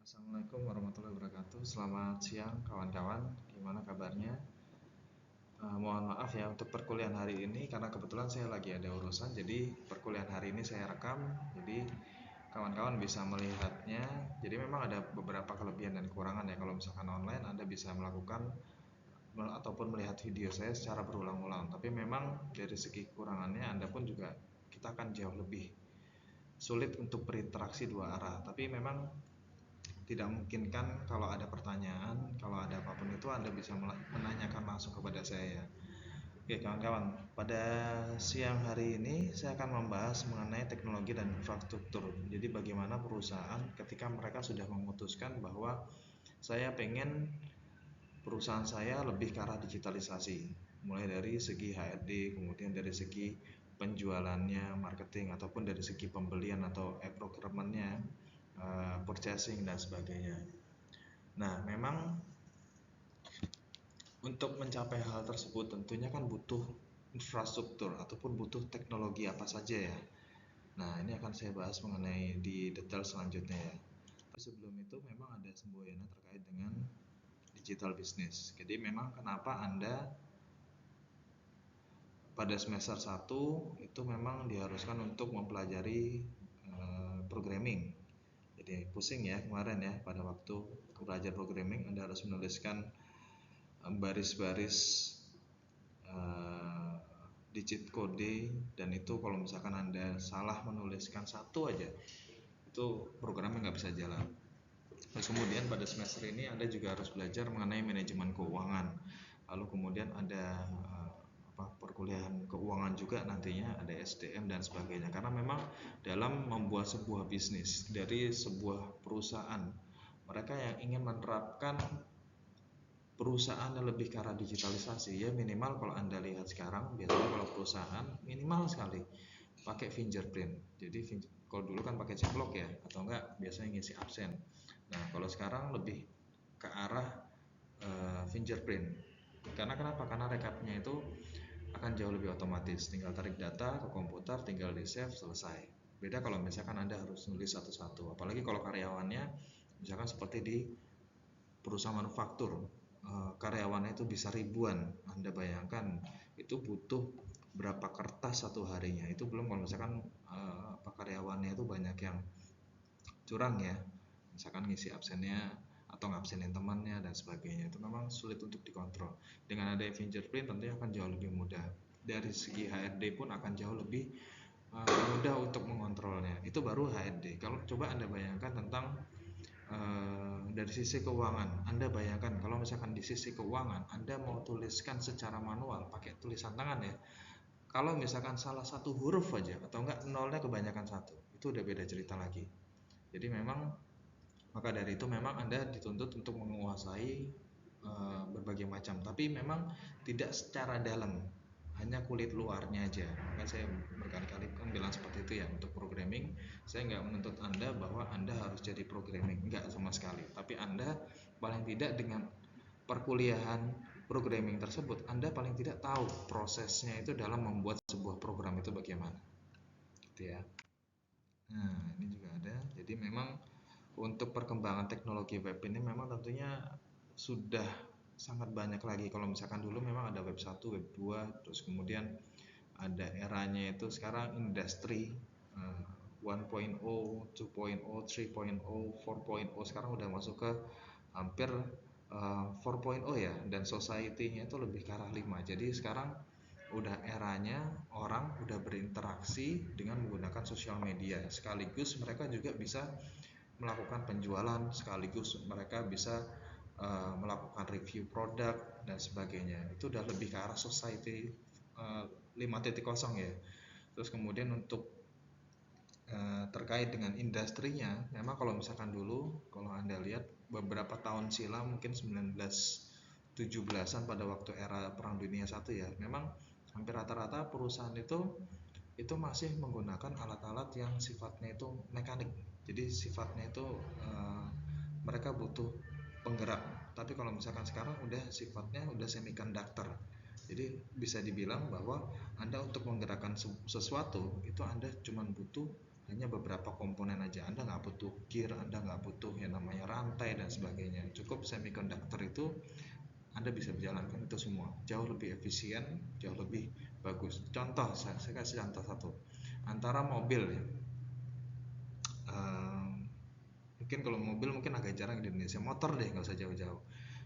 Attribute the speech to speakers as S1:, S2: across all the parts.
S1: Assalamualaikum warahmatullahi wabarakatuh. Selamat siang kawan-kawan, gimana kabarnya? Mohon maaf ya untuk perkuliahan hari ini karena kebetulan saya lagi ada urusan, jadi perkuliahan hari ini saya rekam, jadi kawan-kawan bisa melihatnya. Jadi memang ada beberapa kelebihan dan kekurangan ya. Kalau misalkan online Anda bisa melakukan ataupun melihat video saya secara berulang-ulang, tapi memang dari segi kekurangannya Anda pun juga kita akan jauh lebih sulit untuk berinteraksi dua arah. Tapi memang tidak memungkinkan kalau ada pertanyaan, kalau ada apapun itu Anda bisa menanyakan langsung kepada saya. Oke kawan-kawan, pada siang hari ini saya akan membahas mengenai teknologi dan infrastruktur. Jadi bagaimana perusahaan ketika mereka sudah memutuskan bahwa saya pengen perusahaan saya lebih ke arah digitalisasi, mulai dari segi HRD, kemudian dari segi penjualannya, marketing, ataupun dari segi pembelian atau procurement-nya, purchasing dan sebagainya. Nah, memang untuk mencapai hal tersebut tentunya kan butuh infrastruktur ataupun butuh teknologi apa saja ya. Nah, ini akan saya bahas mengenai di detail selanjutnya ya. Tapi sebelum itu memang ada semboyannya terkait dengan digital business. Jadi memang kenapa Anda pada semester 1 itu memang diharuskan untuk mempelajari programming. Jadi pusing ya kemarin ya, pada waktu belajar programming Anda harus menuliskan baris-baris digit kode, dan itu kalau misalkan Anda salah menuliskan satu aja itu programnya nggak bisa jalan. Terus kemudian pada semester ini Anda juga harus belajar mengenai manajemen keuangan, lalu kemudian ada perkuliahan keuangan juga nantinya, ada SDM dan sebagainya, karena memang dalam membuat sebuah bisnis dari sebuah perusahaan, mereka yang ingin menerapkan perusahaan lebih ke arah digitalisasi ya, minimal kalau Anda lihat sekarang biasanya kalau perusahaan minimal sekali pakai fingerprint. Jadi kalau dulu kan pakai ceklok ya, atau enggak biasanya ngisi absen. Nah kalau sekarang lebih ke arah fingerprint. Karena kenapa? Karena rekapnya itu akan jauh lebih otomatis, tinggal tarik data ke komputer, tinggal di save, selesai. Beda kalau misalkan Anda harus nulis satu-satu, apalagi kalau karyawannya misalkan seperti di perusahaan manufaktur, karyawannya itu bisa ribuan. Anda bayangkan itu butuh berapa kertas satu harinya. Itu belum kalau misalkan karyawannya itu banyak yang curang ya, misalkan ngisi absennya atau ngabsenin temannya dan sebagainya, itu memang sulit untuk dikontrol. Dengan ada fingerprint tentunya akan jauh lebih mudah. Dari segi HRD pun akan jauh lebih mudah untuk mengontrolnya. Itu baru HRD. Kalau coba Anda bayangkan tentang dari sisi keuangan, Anda bayangkan kalau misalkan di sisi keuangan Anda mau tuliskan secara manual pakai tulisan tangan ya, kalau misalkan salah satu huruf aja atau enggak nolnya kebanyakan satu, itu udah beda cerita lagi. Jadi memang maka dari itu memang Anda dituntut untuk menguasai berbagai macam, tapi memang tidak secara dalam, hanya kulit luarnya aja. Maka saya berkali-kali kan bilang seperti itu ya, untuk programming saya nggak menuntut Anda bahwa Anda harus jadi programming, nggak sama sekali. Tapi Anda paling tidak dengan perkuliahan programming tersebut, Anda paling tidak tahu prosesnya itu dalam membuat sebuah program itu bagaimana, gitu ya. Nah ini juga ada. Jadi memang untuk perkembangan teknologi web ini memang tentunya sudah sangat banyak lagi. Kalau misalkan dulu memang ada web 1, web 2, terus kemudian ada eranya itu sekarang industri 1.0, 2.0, 3.0, 4.0, sekarang udah masuk ke hampir 4.0 ya, dan society-nya itu lebih ke arah 5. Jadi sekarang udah eranya orang udah berinteraksi dengan menggunakan sosial media, sekaligus mereka juga bisa melakukan penjualan, sekaligus mereka bisa melakukan review produk dan sebagainya. Itu udah lebih ke arah society 5.0 ya. Terus kemudian untuk terkait dengan industrinya, memang kalau misalkan dulu kalau Anda lihat beberapa tahun silam, mungkin 1917-an pada waktu era Perang Dunia I ya, memang hampir rata-rata perusahaan itu masih menggunakan alat-alat yang sifatnya itu mekanik. Jadi sifatnya itu mereka butuh penggerak. Tapi kalau misalkan sekarang udah sifatnya udah semiconductor. Jadi bisa dibilang bahwa Anda untuk menggerakkan sesuatu itu Anda cuma butuh hanya beberapa komponen aja. Anda nggak butuh gear, Anda nggak butuh yang namanya rantai dan sebagainya. Cukup semiconductor itu Anda bisa menjalankan itu semua. Jauh lebih efisien, jauh lebih bagus. Contoh, saya kasih contoh satu. Antara mobil ya, mungkin kalau mobil mungkin agak jarang di Indonesia. Motor deh, nggak usah jauh-jauh.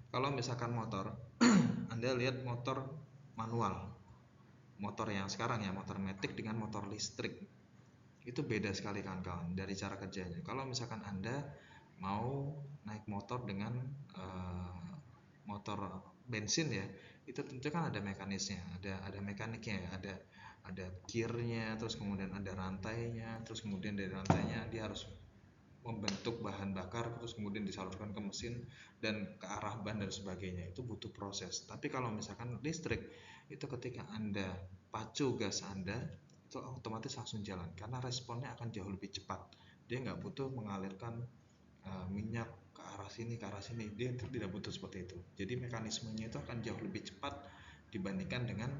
S1: Kalau misalkan motor, Anda lihat motor manual, motor yang sekarang ya, motor matic dengan motor listrik, itu beda sekali kawan-kawan dari cara kerjanya. Kalau misalkan Anda mau naik motor dengan motor bensin ya, itu tentu kan ada mekanisnya, ada mekaniknya ya, ada gearnya, terus kemudian ada rantainya, terus kemudian dari rantainya dia harus membentuk bahan bakar, terus kemudian disalurkan ke mesin dan ke arah ban dan sebagainya. Itu butuh proses. Tapi kalau misalkan listrik, itu ketika Anda pacu gas Anda, itu otomatis langsung jalan karena responnya akan jauh lebih cepat. Dia nggak butuh mengalirkan minyak ke arah sini, dia tidak butuh seperti itu. Jadi mekanismenya itu akan jauh lebih cepat dibandingkan dengan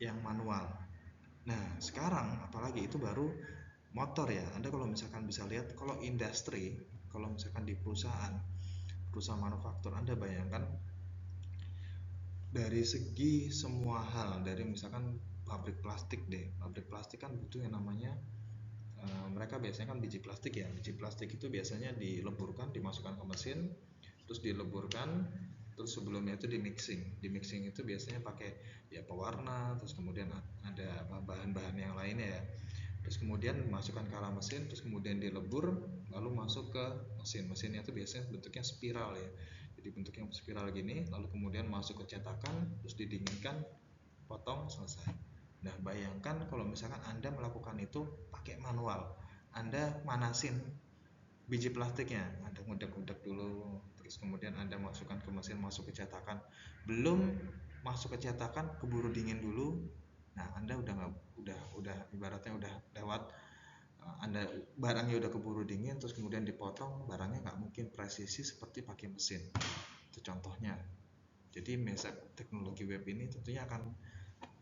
S1: yang manual. Nah sekarang apalagi itu baru motor ya. Anda kalau misalkan bisa lihat, kalau industri, kalau misalkan di perusahaan manufaktur, Anda bayangkan dari segi semua hal, dari misalkan pabrik plastik deh, pabrik plastik kan butuh yang namanya mereka biasanya kan biji plastik ya. Biji plastik itu biasanya dileburkan, dimasukkan ke mesin, terus dileburkan, terus sebelumnya itu di mixing itu biasanya pakai ya pewarna, terus kemudian ada bahan-bahan yang lainnya ya, terus kemudian masukkan ke arah mesin, terus kemudian dilebur, lalu masuk ke mesinnya itu biasanya bentuknya spiral ya, jadi bentuknya spiral gini, lalu kemudian masuk ke cetakan, terus didinginkan, potong, selesai. Nah bayangkan kalau misalkan Anda melakukan itu pakai manual, Anda manasin biji plastiknya, Anda ngudek-ngudek dulu, terus kemudian Anda masukkan ke mesin, masuk ke cetakan, belum masuk ke cetakan keburu dingin dulu. Nah Anda udah nggak, udah ibaratnya udah lewat, Anda barangnya udah keburu dingin, terus kemudian dipotong, barangnya nggak mungkin presisi seperti pakai mesin. Itu contohnya. Jadi teknologi web ini tentunya akan,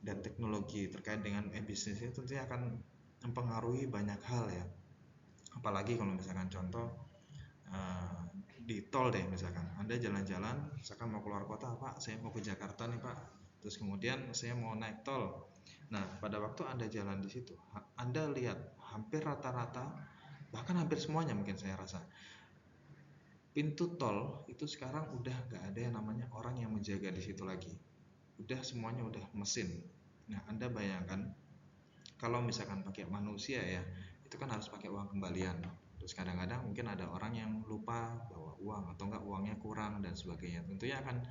S1: dan teknologi terkait dengan e-bisnis ini tentunya akan mempengaruhi banyak hal ya. Apalagi kalau misalkan contoh di tol deh, misalkan Anda jalan-jalan, misalkan mau keluar kota, Pak, saya mau ke Jakarta nih Pak, terus kemudian saya mau naik tol. Nah pada waktu Anda jalan di situ, Anda lihat hampir rata-rata, bahkan hampir semuanya mungkin saya rasa, pintu tol itu sekarang udah nggak ada yang namanya orang yang menjaga di situ lagi, udah semuanya udah mesin. Nah Anda bayangkan kalau misalkan pakai manusia ya, itu kan harus pakai uang kembalian, terus kadang-kadang mungkin ada orang yang lupa bawa uang atau enggak uangnya kurang dan sebagainya, tentunya akan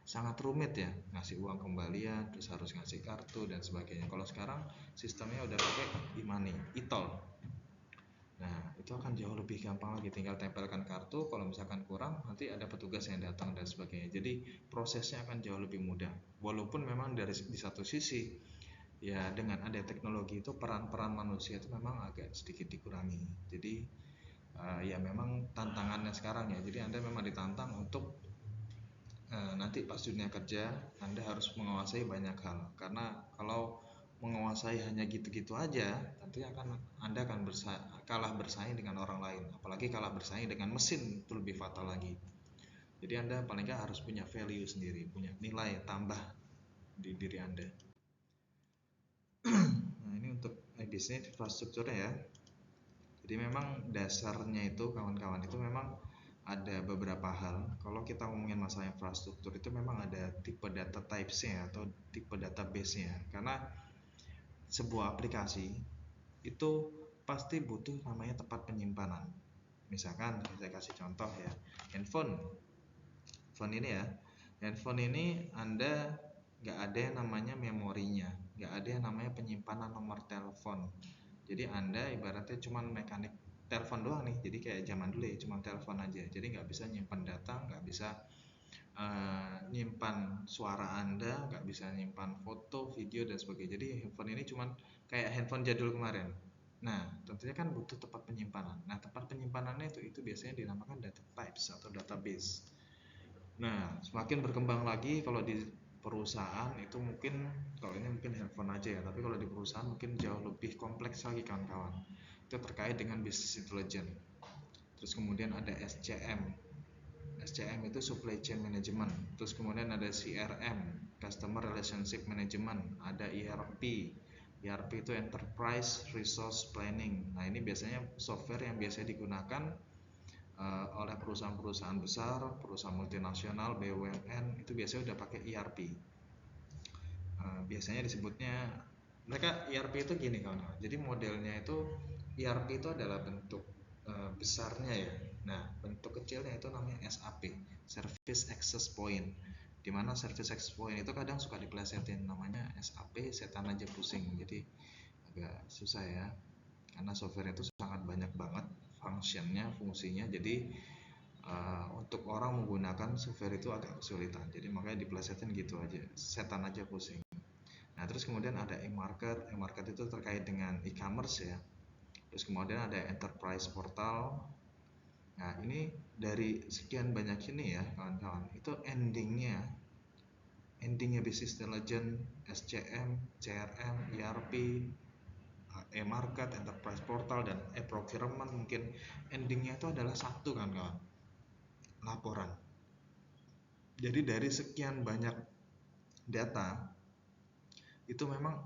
S1: sangat rumit ya ngasih uang kembalian, terus harus ngasih kartu dan sebagainya. Kalau sekarang sistemnya udah pakai e-money, e-tol. Nah itu akan jauh lebih gampang lagi, tinggal tempelkan kartu, kalau misalkan kurang nanti ada petugas yang datang dan sebagainya. Jadi prosesnya akan jauh lebih mudah, walaupun memang di satu sisi ya dengan ada teknologi itu peran-peran manusia itu memang agak sedikit dikurangi. Jadi ya memang tantangannya sekarang ya, jadi Anda memang ditantang untuk nanti pas dunia kerja Anda harus menguasai banyak hal, karena kalau menguasai hanya gitu-gitu aja, tentunya Anda akan kalah bersaing dengan orang lain, apalagi kalah bersaing dengan mesin, itu lebih fatal lagi. Jadi Anda paling nggak harus punya value sendiri, punya nilai tambah di diri Anda. Nah ini untuk bisnis infrastrukturnya ya. Jadi memang dasarnya itu kawan-kawan itu memang ada beberapa hal. Kalau kita ngomongin masalah infrastruktur itu memang ada tipe data types-nya atau tipe database-nya. Karena sebuah aplikasi itu pasti butuh namanya tempat penyimpanan. Misalkan saya kasih contoh ya, handphone ini ya, handphone ini Anda nggak ada yang namanya memorinya, nggak ada yang namanya penyimpanan nomor telepon. Jadi Anda ibaratnya cuma mekanik telepon doang nih, jadi kayak zaman dulu ya, cuma telepon aja, jadi nggak bisa nyimpan data, nggak bisa nyimpan suara Anda, nggak bisa nyimpan foto, video dan sebagainya. Jadi handphone ini cuma kayak handphone jadul kemarin. Nah tentunya kan butuh tempat penyimpanan. Nah tempat penyimpanannya itu biasanya dinamakan data types atau database. Nah, semakin berkembang lagi kalau di perusahaan itu mungkin, kalau ini mungkin handphone aja ya, tapi kalau di perusahaan mungkin jauh lebih kompleks lagi kawan-kawan. itu terkait dengan business intelligence. Terus kemudian ada SCM itu supply chain management. Terus kemudian ada CRM, customer relationship management. Ada ERP itu enterprise resource planning. Nah, ini biasanya software yang biasa digunakan oleh perusahaan-perusahaan besar, perusahaan multinasional, BUMN, itu biasanya udah pakai ERP. Biasanya disebutnya mereka ERP itu gini kawan-kawan. Jadi modelnya itu ERP itu adalah bentuk besarnya ya. Nah, bentuk kecilnya itu namanya SAP, Service Access Point. Dimana Service Access Point itu kadang suka dipelesetin namanya SAP, setan aja pusing. Jadi agak susah ya, karena software itu sangat banyak banget fungsinya. Jadi untuk orang menggunakan software itu agak kesulitan. Jadi makanya dipelesetin gitu aja, setan aja pusing. Nah, terus kemudian ada e-market. E-market itu terkait dengan e-commerce ya. Terus kemudian ada enterprise portal. Nah, ini dari sekian banyak ini ya kawan-kawan, itu endingnya business intelligence, SCM, CRM, ERP, e-market, enterprise portal, dan e-procurement, mungkin endingnya itu adalah satu kan kawan, laporan. Jadi dari sekian banyak data itu memang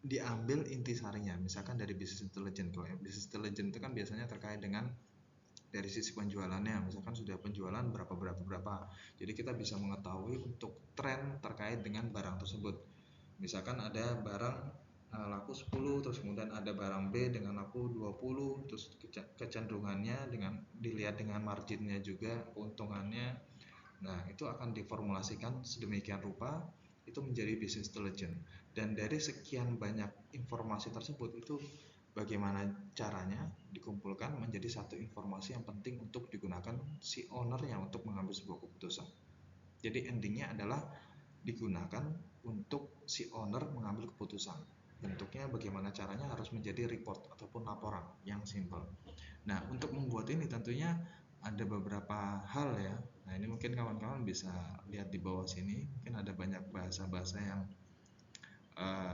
S1: diambil intisarinya. Misalkan dari business intelligence, kalau business intelligence itu kan biasanya terkait dengan dari sisi penjualannya, misalkan sudah penjualan berapa, jadi kita bisa mengetahui untuk tren terkait dengan barang tersebut. Misalkan ada barang laku 10, terus kemudian ada barang B dengan laku 20, terus kecenderungannya dengan dilihat dengan marginnya juga, keuntungannya. Nah, itu akan diformulasikan sedemikian rupa, itu menjadi business intelligence. Dan dari sekian banyak informasi tersebut, itu bagaimana caranya dikumpulkan menjadi satu informasi yang penting untuk digunakan si ownernya untuk mengambil sebuah keputusan. Jadi endingnya adalah digunakan untuk si owner mengambil keputusan. Bentuknya bagaimana caranya harus menjadi report ataupun laporan yang simple. Nah, untuk membuat ini tentunya ada beberapa hal ya. Nah, ini mungkin kawan-kawan bisa lihat di bawah sini. Mungkin ada banyak bahasa-bahasa yang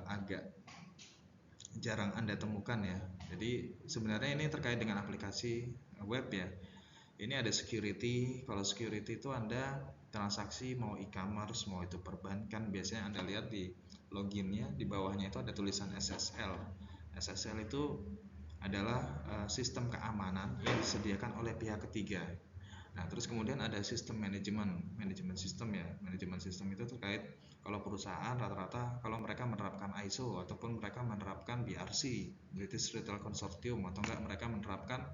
S1: agak jarang Anda temukan ya. Jadi sebenarnya ini terkait dengan aplikasi web ya. Ini ada security. Kalau security itu Anda transaksi mau e-commerce, mau itu perbankan, biasanya Anda lihat di loginnya, di bawahnya itu ada tulisan SSL. SSL itu adalah sistem keamanan yang disediakan oleh pihak ketiga. Nah, terus kemudian ada sistem manajemen sistem ya. Manajemen sistem itu terkait kalau perusahaan rata-rata kalau mereka menerapkan ISO ataupun mereka menerapkan BRC, British Retail Consortium, atau enggak mereka menerapkan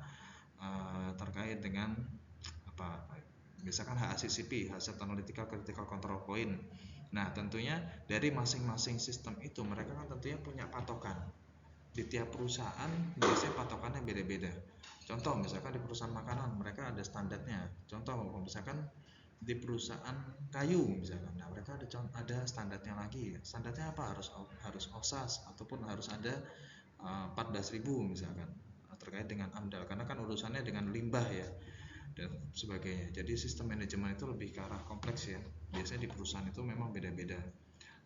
S1: terkait dengan apa, misalkan HACCP, Hazard Analytical Critical Control Point. Nah, tentunya dari masing-masing sistem itu mereka kan tentunya punya patokan. Di tiap perusahaan biasanya patokannya beda-beda. Contoh misalkan di perusahaan makanan mereka ada standarnya. Contoh misalkan di perusahaan kayu misalkan, nah mereka ada standarnya lagi. Standarnya apa? Harus OSAS ataupun harus ada 14.000 misalkan terkait dengan AMDAL, karena kan urusannya dengan limbah ya dan sebagainya. Jadi sistem manajemen itu lebih ke arah kompleks ya. Biasanya di perusahaan itu memang beda-beda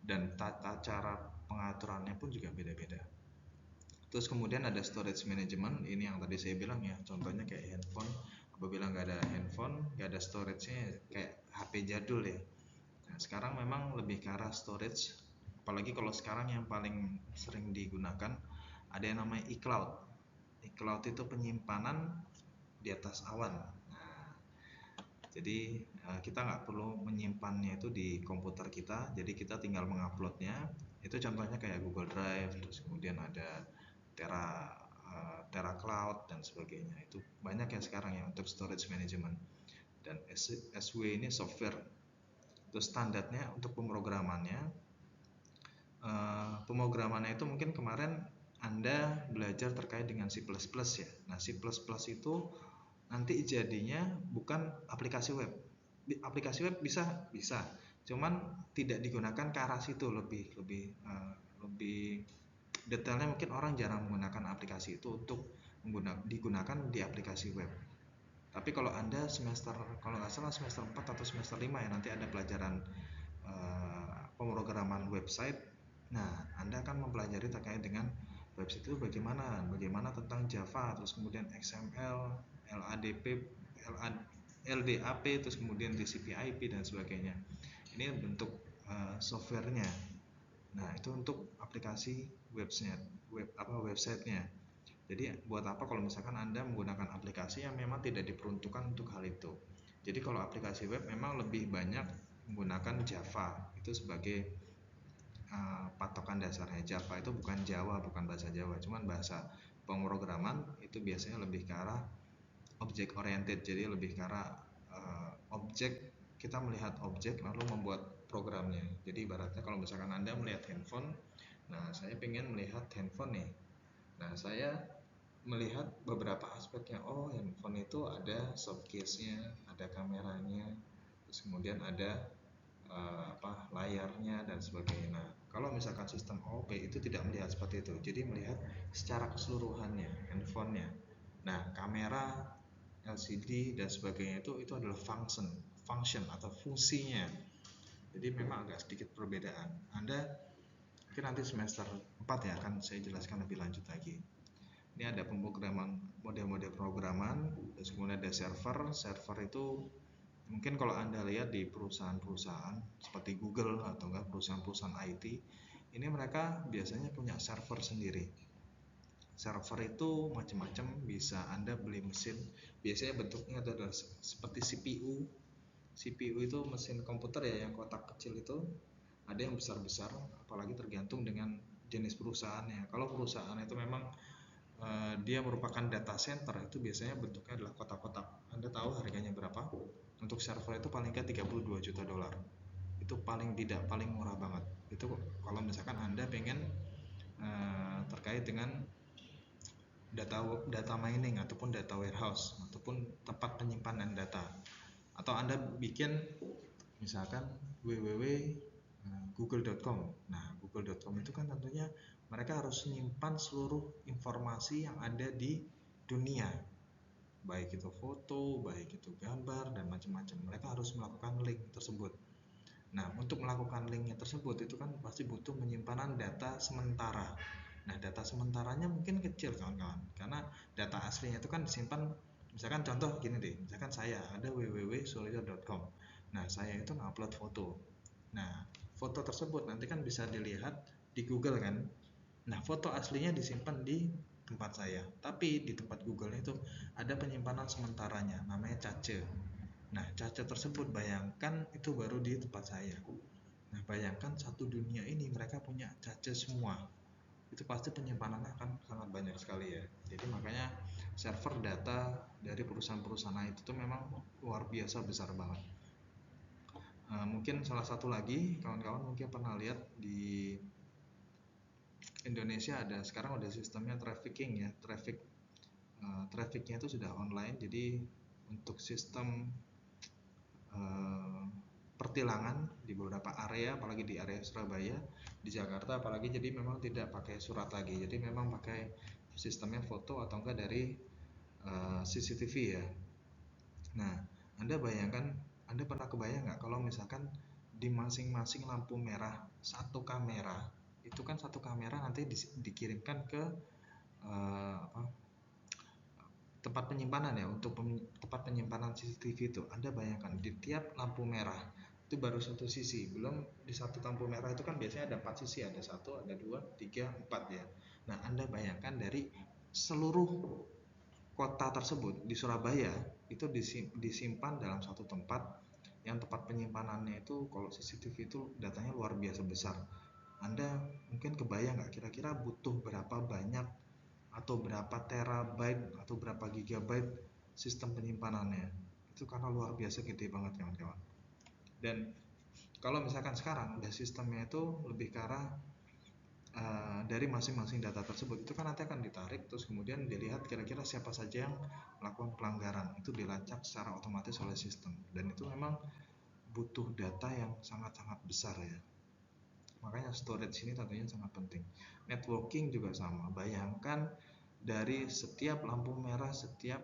S1: dan tata cara pengaturannya pun juga beda-beda. Terus kemudian ada storage management, ini yang tadi saya bilang ya, contohnya kayak handphone. Apabila nggak ada handphone, nggak ada storage-nya kayak HP jadul ya. Nah, sekarang memang lebih ke arah storage, apalagi kalau sekarang yang paling sering digunakan ada yang namanya e-cloud. E-cloud itu penyimpanan di atas awan. Nah, jadi kita nggak perlu menyimpannya itu di komputer kita, jadi kita tinggal menguploadnya. Itu contohnya kayak Google Drive, terus kemudian ada Terra Cloud dan sebagainya. Itu banyak ya sekarang ya untuk storage management. Dan SW ini software. Terus standarnya untuk pemrogramannya, pemrogramannya itu mungkin kemarin Anda belajar terkait dengan C++ ya. Nah, C++ itu nanti jadinya bukan aplikasi web. Aplikasi web bisa, cuman tidak digunakan ke arah situ, lebih detailnya mungkin orang jarang menggunakan aplikasi itu untuk digunakan di aplikasi web. Tapi kalau Anda kalau nggak salah semester 4 atau semester 5 ya, nanti ada pelajaran pemrograman website. Nah, Anda akan mempelajari terkait dengan website itu bagaimana tentang Java, terus kemudian XML, LADP, LDAP, terus kemudian TCP/IP dan sebagainya. Ini bentuk softwarenya. Nah, itu untuk aplikasi websitenya. Jadi buat apa kalau misalkan Anda menggunakan aplikasi yang memang tidak diperuntukkan untuk hal itu. Jadi kalau aplikasi web memang lebih banyak menggunakan Java itu sebagai patokan dasarnya. Java itu bukan Jawa, bukan bahasa Jawa, cuman bahasa pemrograman itu biasanya lebih ke arah object oriented, jadi lebih ke arah objek, kita melihat objek lalu membuat programnya. Jadi ibaratnya kalau misalkan Anda melihat handphone, nah saya pengen melihat handphone nih, nah saya melihat beberapa aspeknya. Oh, handphone itu ada soft case-nya, ada kameranya, terus kemudian ada layarnya dan sebagainya. Nah, kalau misalkan sistem OOP itu tidak melihat seperti itu, jadi melihat secara keseluruhannya handphonenya. Nah, kamera, LCD dan sebagainya itu adalah function atau fungsinya. Jadi memang agak sedikit perbedaan. Anda mungkin nanti semester 4 ya akan saya jelaskan lebih lanjut lagi. Ini ada pemrograman, model-model programan, terus kemudian ada server itu mungkin kalau Anda lihat di perusahaan-perusahaan seperti Google atau enggak perusahaan-perusahaan IT, ini mereka biasanya punya server sendiri. Server itu macam-macam, bisa Anda beli mesin, biasanya bentuknya adalah seperti CPU. CPU itu mesin komputer ya, yang kotak kecil itu, ada yang besar-besar, apalagi tergantung dengan jenis perusahaannya. Kalau perusahaan itu memang dia merupakan data center, itu biasanya bentuknya adalah kotak-kotak. Anda tahu harganya berapa? Untuk server itu paling ke 32 juta dolar. Itu paling tidak, paling murah banget. Itu kalau misalkan Anda pengen terkait dengan data mining ataupun data warehouse ataupun tempat penyimpanan data. Atau Anda bikin misalkan www.google.com. Nah, google.com itu kan tentunya mereka harus menyimpan seluruh informasi yang ada di dunia, baik itu foto, baik itu gambar dan macam-macam. Mereka harus melakukan link tersebut. Nah, untuk melakukan linknya tersebut itu kan pasti butuh penyimpanan data sementara. Nah, data sementaranya mungkin kecil kawan-kawan, karena data aslinya itu kan disimpan. Misalkan contoh gini deh, misalkan saya ada www.solidar.com. Nah, saya itu ngupload foto. Nah, foto tersebut nanti kan bisa dilihat di Google kan. Nah, foto aslinya disimpan di tempat saya, tapi di tempat Google itu ada penyimpanan sementaranya, namanya cache. Nah, cache tersebut bayangkan itu baru di tempat saya. Nah, bayangkan satu dunia ini mereka punya cache semua. Itu pasti penyimpanannya akan sangat banyak sekali ya. Jadi makanya server data dari perusahaan-perusahaan itu tuh memang luar biasa besar banget. Mungkin salah satu lagi kawan-kawan mungkin pernah lihat di Indonesia ada sekarang udah sistemnya trafficking ya, trafficnya itu sudah online. Jadi untuk sistem pertilangan di beberapa area, apalagi di area Surabaya, di Jakarta apalagi, jadi memang tidak pakai surat lagi, jadi memang pakai sistemnya foto atau enggak dari CCTV ya. Nah, Anda bayangkan, Anda pernah kebayang nggak kalau misalkan di masing-masing lampu merah satu kamera, itu kan satu kamera nanti dikirimkan ke tempat penyimpanan ya, untuk tempat penyimpanan CCTV itu. Anda bayangkan di tiap lampu merah itu baru satu sisi, belum di satu lampu merah itu kan biasanya ada 4 sisi, ada 1, ada 2, 3, 4 ya. Nah, Anda bayangkan dari seluruh kota tersebut di Surabaya itu disimpan dalam satu tempat, yang tempat penyimpanannya itu kalau CCTV itu datanya luar biasa besar. Anda mungkin kebayang nggak kira-kira butuh berapa banyak atau berapa terabyte atau berapa gigabyte sistem penyimpanannya. Itu karena luar biasa gede banget kawan-kawan. Dan kalau misalkan sekarang udah sistemnya itu lebih ke arah dari masing-masing data tersebut itu kan nanti akan ditarik, terus kemudian dilihat kira-kira siapa saja yang melakukan pelanggaran, itu dilacak secara otomatis oleh sistem. Dan itu memang butuh data yang sangat-sangat besar ya. Makanya storage ini tentunya sangat penting. Networking juga sama. Bayangkan dari setiap lampu merah, setiap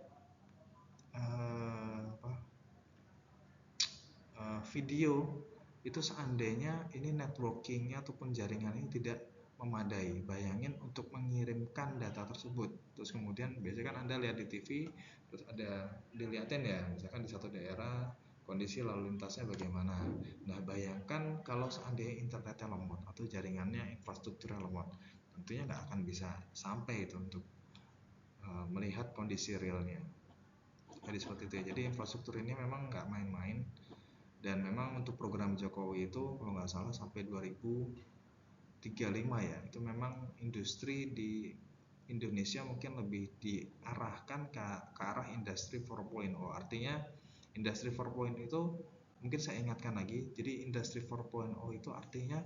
S1: video itu, seandainya ini networkingnya ataupun jaringan ini tidak memadai. Bayangin untuk mengirimkan data tersebut. Terus kemudian biasanya kan Anda lihat di TV, terus ada dilihatin ya, misalkan di satu daerah kondisi lalu lintasnya bagaimana. Nah, bayangkan kalau seandainya internetnya lemot atau jaringannya infrastrukturnya lemot, tentunya nggak akan bisa sampai itu untuk melihat kondisi realnya. Jadi seperti itu ya. Jadi infrastruktur ini memang nggak main-main, dan memang untuk program Jokowi itu kalau nggak salah sampai 2035 ya, itu memang industri di Indonesia mungkin lebih diarahkan ke arah industri 4.0. Artinya industri 4.0 itu mungkin saya ingatkan lagi, jadi industri 4.0 itu artinya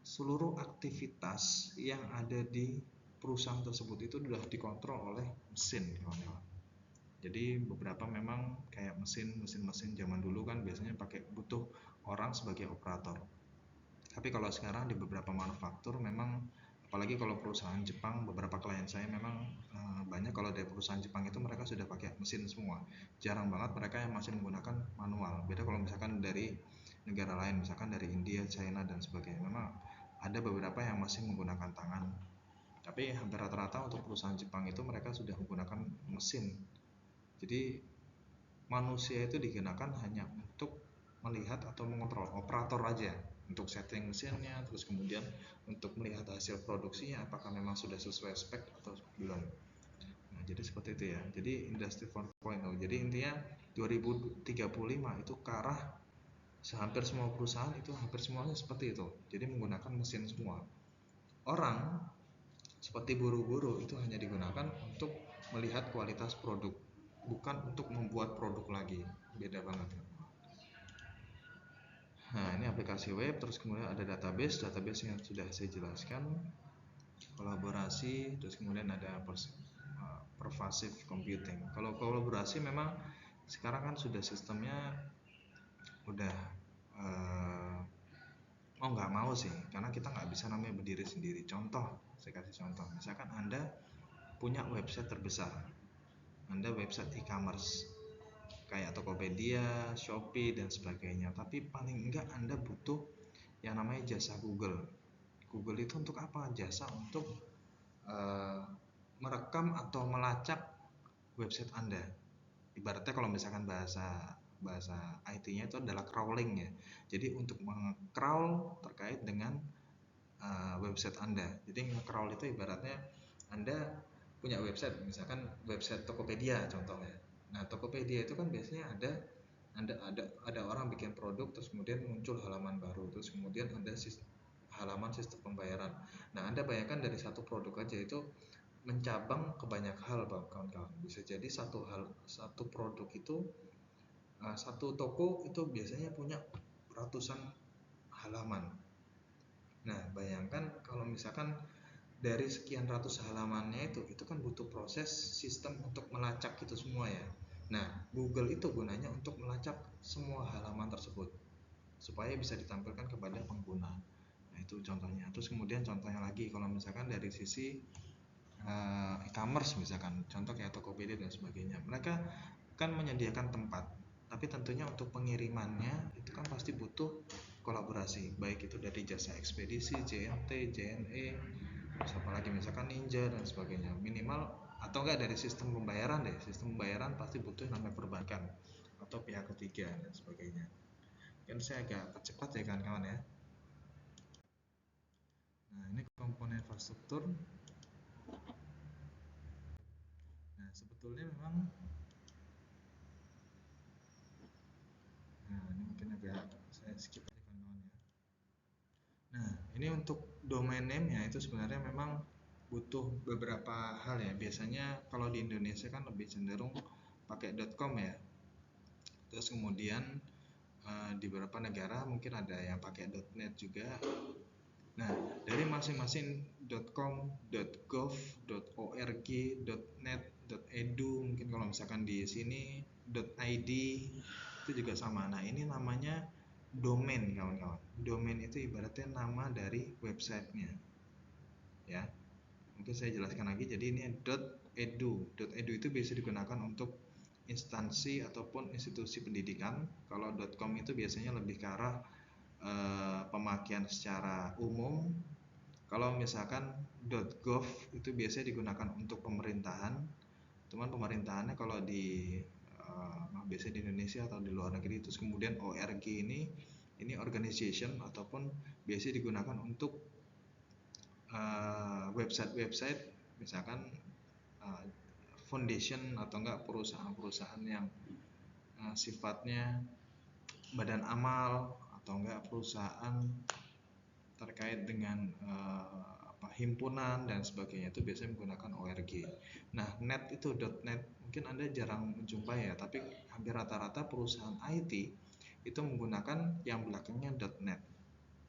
S1: seluruh aktivitas yang ada di perusahaan tersebut itu sudah dikontrol oleh mesin, kawan-kawan. Jadi beberapa memang kayak mesin zaman dulu kan biasanya butuh orang sebagai operator. Tapi kalau sekarang di beberapa manufaktur memang, apalagi kalau perusahaan Jepang, beberapa klien saya memang banyak kalau dari perusahaan Jepang itu mereka sudah pakai mesin semua. Jarang banget mereka yang masih menggunakan manual. Beda kalau misalkan dari negara lain, misalkan dari India, China dan sebagainya. Memang ada beberapa yang masih menggunakan tangan. Tapi hampir rata-rata untuk perusahaan Jepang itu mereka sudah menggunakan mesin. Jadi manusia itu digunakan hanya untuk melihat atau mengontrol, operator aja, untuk setting mesinnya, terus kemudian untuk melihat hasil produksinya apakah memang sudah sesuai spek atau belum. Nah, jadi seperti itu ya. Jadi industri 4.0. Jadi intinya 2035 itu ke arah hampir semua perusahaan itu hampir semuanya seperti itu. Jadi menggunakan mesin semua. Orang seperti buru-buru itu hanya digunakan untuk melihat kualitas produk, bukan untuk membuat produk lagi. Beda banget. Nah, ini aplikasi web, terus kemudian ada database yang sudah saya jelaskan, kolaborasi, terus kemudian ada pervasive computing. Kalau kolaborasi memang sekarang kan sudah sistemnya udah mau nggak mau sih, karena kita nggak bisa namanya berdiri sendiri. Contoh, saya kasih contoh, misalkan Anda punya website terbesar, Anda website e-commerce kayak Tokopedia, Shopee dan sebagainya, tapi paling enggak Anda butuh yang namanya jasa Google. Google itu untuk apa? Jasa untuk merekam atau melacak website Anda. Ibaratnya kalau misalkan bahasa IT-nya itu adalah crawling ya. Jadi untuk meng-crawl terkait dengan website Anda. Jadi nge-crawl itu ibaratnya Anda punya website, misalkan website Tokopedia contohnya. Nah, Tokopedia itu kan biasanya ada orang bikin produk, terus kemudian muncul halaman baru, terus kemudian ada halaman sistem pembayaran. Nah, Anda bayangkan dari satu produk aja itu mencabang ke banyak hal, kawan-kawan. Bisa jadi satu produk itu satu toko itu biasanya punya ratusan halaman. Nah, bayangkan kalau misalkan dari sekian ratus halamannya itu kan butuh proses sistem untuk melacak itu semua ya. Nah, Google itu gunanya untuk melacak semua halaman tersebut supaya bisa ditampilkan kepada pengguna. Nah, itu contohnya. Terus kemudian contohnya lagi kalau misalkan dari sisi e-commerce, misalkan contoh kayak Tokopedia dan sebagainya, mereka kan menyediakan tempat, tapi tentunya untuk pengirimannya itu kan pasti butuh kolaborasi, baik itu dari jasa ekspedisi, JNT, JNE, apalagi misalkan Ninja dan sebagainya, minimal atau enggak dari sistem pembayaran deh. Sistem pembayaran pasti butuh namanya perbankan atau pihak ketiga dan sebagainya. Kan saya agak cepat ya kawan-kawan ya. Nah, ini komponen infrastruktur. Nah, sebetulnya memang ini mungkin agak saya skip aja kawan-kawan ya. Nah, ini untuk domain name-nya itu sebenarnya memang butuh beberapa hal ya. Biasanya kalau di Indonesia kan lebih cenderung pakai .com ya. Terus kemudian di beberapa negara mungkin ada yang pakai .net juga. Nah, dari masing-masing .com, .gov, .org, .net, .edu, mungkin kalau misalkan di sini .id itu juga sama. Nah, ini namanya domain, kawan-kawan. Domain itu ibaratnya nama dari websitenya. Ya, mungkin saya jelaskan lagi. Jadi ini .edu. .edu itu bisa digunakan untuk instansi ataupun institusi pendidikan. Kalau .com itu biasanya lebih ke arah pemakaian secara umum. Kalau misalkan .gov itu biasanya digunakan untuk pemerintahan, cuman pemerintahannya kalau di biasanya di Indonesia atau di luar negeri itu. Kemudian org ini organization ataupun biasanya digunakan untuk website-website, misalkan foundation atau enggak perusahaan-perusahaan yang sifatnya badan amal atau enggak perusahaan terkait dengan himpunan dan sebagainya, itu biasanya menggunakan org. Nah, net itu .net mungkin Anda jarang menjumpai ya, tapi hampir rata-rata perusahaan IT itu menggunakan yang belakangnya .net.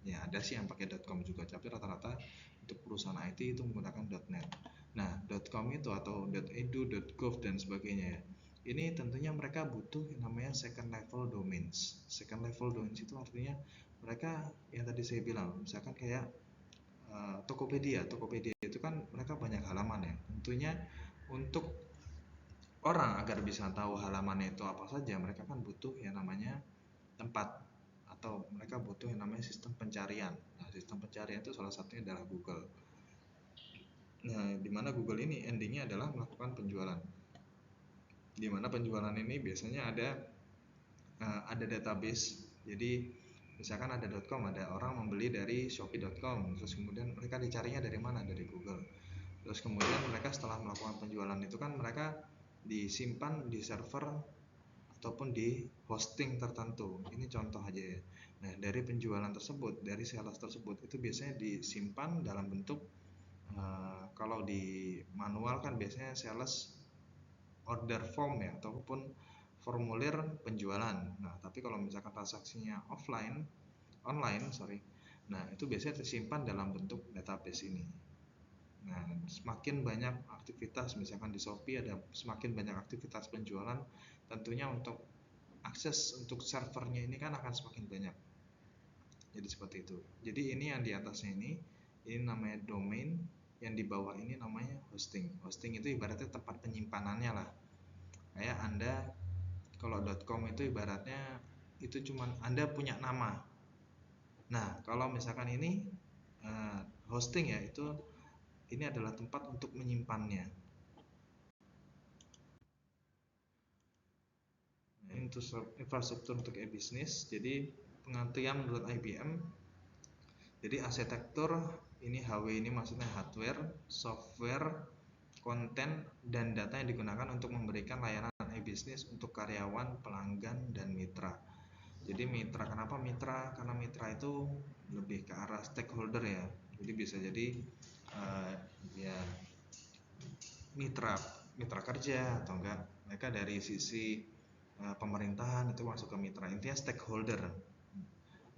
S1: Ya, ada sih yang pakai .com juga, tapi rata-rata untuk perusahaan IT itu menggunakan .net. Nah, .com itu atau .edu, .gov dan sebagainya ya. Ini tentunya mereka butuh yang namanya second level domains. Second level domains itu artinya mereka yang tadi saya bilang, misalkan kayak Tokopedia itu kan mereka banyak halaman ya. Tentunya untuk orang agar bisa tahu halamannya itu apa saja, mereka kan butuh yang namanya tempat, atau mereka butuh yang namanya sistem pencarian. Nah, sistem pencarian itu salah satunya adalah Google. Nah, di mana Google ini endingnya adalah melakukan penjualan. Di mana penjualan ini biasanya ada database. Jadi misalkan ada .com, ada orang membeli dari shopee.com, terus kemudian mereka dicarinya dari mana? Dari Google. Terus kemudian mereka setelah melakukan penjualan itu kan mereka disimpan di server ataupun di hosting tertentu. Ini contoh aja ya. Nah, dari penjualan tersebut, dari sales tersebut itu biasanya disimpan dalam bentuk kalau di manual kan biasanya sales order form ya, ataupun formulir penjualan. Nah, tapi kalau misalkan transaksinya online, nah itu biasanya tersimpan dalam bentuk database ini. Nah, semakin banyak aktivitas, misalkan di Shopee ada semakin banyak aktivitas penjualan, tentunya untuk akses untuk servernya ini kan akan semakin banyak. Jadi seperti itu. Jadi ini yang di atasnya ini namanya domain, yang di bawah ini namanya hosting. Hosting itu ibaratnya tempat penyimpanannya lah. Kayak Anda kalau .com itu ibaratnya itu cuman Anda punya nama. Nah, kalau misalkan ini hosting ya, itu ini adalah tempat untuk menyimpannya. Nah, ini untuk infrastruktur untuk e-business. Jadi pengertian menurut IBM, jadi arsitektur ini HW ini maksudnya hardware, software, konten, dan data yang digunakan untuk memberikan layanan e-business untuk karyawan, pelanggan, dan mitra. Jadi mitra, kenapa mitra? Karena mitra itu lebih ke arah stakeholder ya. Jadi bisa jadi ya mitra kerja atau enggak mereka dari sisi pemerintahan itu masuk ke mitra. Intinya stakeholder.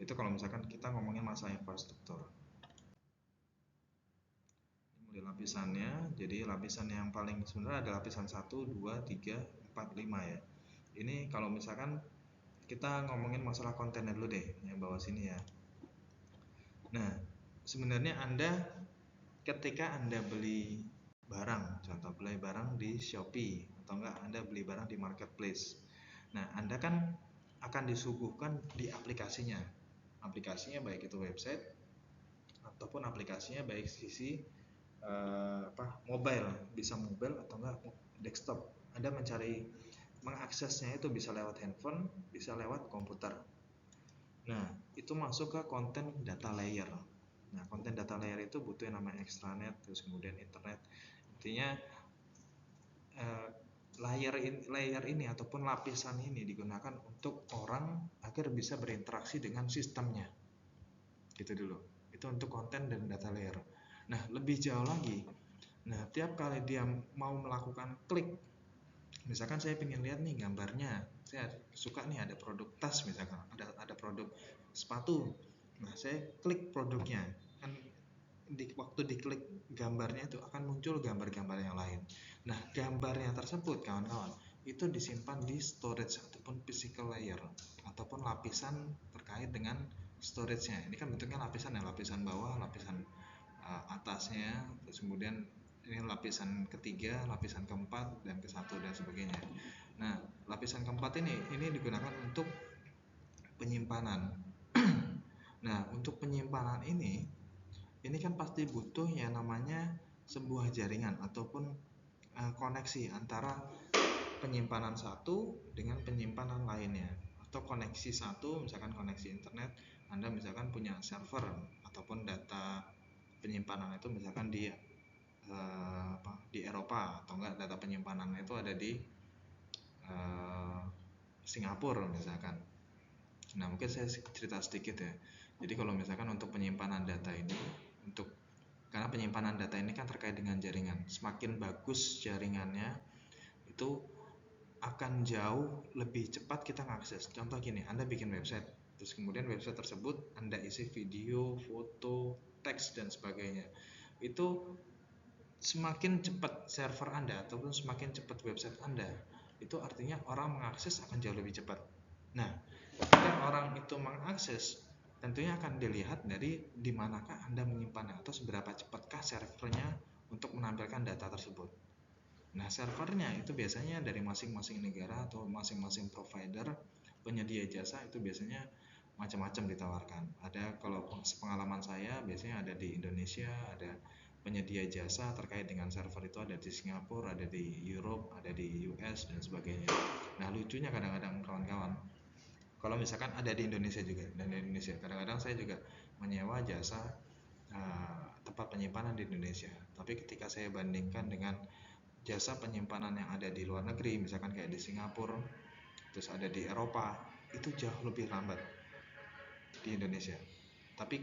S1: Itu kalau misalkan kita ngomongin masalah infrastruktur. Ini lapisannya. Jadi lapisan yang paling sebenarnya ada lapisan 1, 2, 3, 4, 5 ya. Ini kalau misalkan kita ngomongin masalah kontennya dulu deh, yang bawah sini ya. Nah, sebenarnya ketika Anda beli barang, contoh beli barang di Shopee atau enggak Anda beli barang di marketplace. Nah, Anda kan akan disuguhkan di aplikasinya. Aplikasinya baik itu website ataupun aplikasinya baik sisi mobile, bisa mobile atau enggak desktop. Anda mengaksesnya itu bisa lewat handphone, bisa lewat komputer. Nah, itu masuk ke konten data layer. Nah, konten data layer itu butuh yang namanya extranet, terus kemudian internet. Intinya layer ini ataupun lapisan ini digunakan untuk orang agar bisa berinteraksi dengan sistemnya. Gitu dulu. Itu untuk konten dan data layer. Nah, lebih jauh lagi. Nah, tiap kali dia mau melakukan klik, misalkan saya ingin lihat nih gambarnya, saya suka nih ada produk tas, misalkan ada produk sepatu. Nah, saya klik produknya, kan waktu diklik gambarnya itu akan muncul gambar-gambar yang lain. Nah, gambarnya tersebut kawan-kawan itu disimpan di storage ataupun physical layer ataupun lapisan terkait dengan storage-nya. Ini kan bentuknya lapisan ya, lapisan bawah, lapisan atasnya, terus kemudian ini lapisan ketiga, lapisan keempat, dan ke-1 dan sebagainya. Nah, lapisan keempat ini digunakan untuk penyimpanan. Nah, untuk penyimpanan ini ini kan pasti butuh yang namanya sebuah jaringan ataupun koneksi antara penyimpanan satu dengan penyimpanan lainnya, atau koneksi satu, misalkan koneksi internet, Anda misalkan punya server ataupun data penyimpanan itu misalkan di Eropa, atau enggak data penyimpanan itu ada di Singapura misalkan. Nah, mungkin saya cerita sedikit ya. Jadi kalau misalkan untuk penyimpanan data ini, karena penyimpanan data ini kan terkait dengan jaringan, semakin bagus jaringannya itu akan jauh lebih cepat kita mengakses. Contoh gini, Anda bikin website, terus kemudian website tersebut Anda isi video, foto, teks dan sebagainya. Itu semakin cepat server Anda ataupun semakin cepat website Anda, itu artinya orang mengakses akan jauh lebih cepat. Nah, ketika orang itu mengakses, tentunya akan dilihat dari di manakah Anda menyimpannya atau seberapa cepatkah servernya untuk menampilkan data tersebut. Nah, servernya itu biasanya dari masing-masing negara atau masing-masing provider penyedia jasa itu biasanya macam-macam ditawarkan. Ada, kalau pengalaman saya biasanya ada di Indonesia, ada penyedia jasa terkait dengan server itu ada di Singapura, ada di Europe, ada di US dan sebagainya. Nah, lucunya kadang-kadang kawan-kawan, kalau misalkan ada di Indonesia juga, dan di Indonesia kadang-kadang saya juga menyewa jasa tempat penyimpanan di Indonesia. Tapi ketika saya bandingkan dengan jasa penyimpanan yang ada di luar negeri, misalkan kayak di Singapura, terus ada di Eropa, itu jauh lebih lambat di Indonesia. Tapi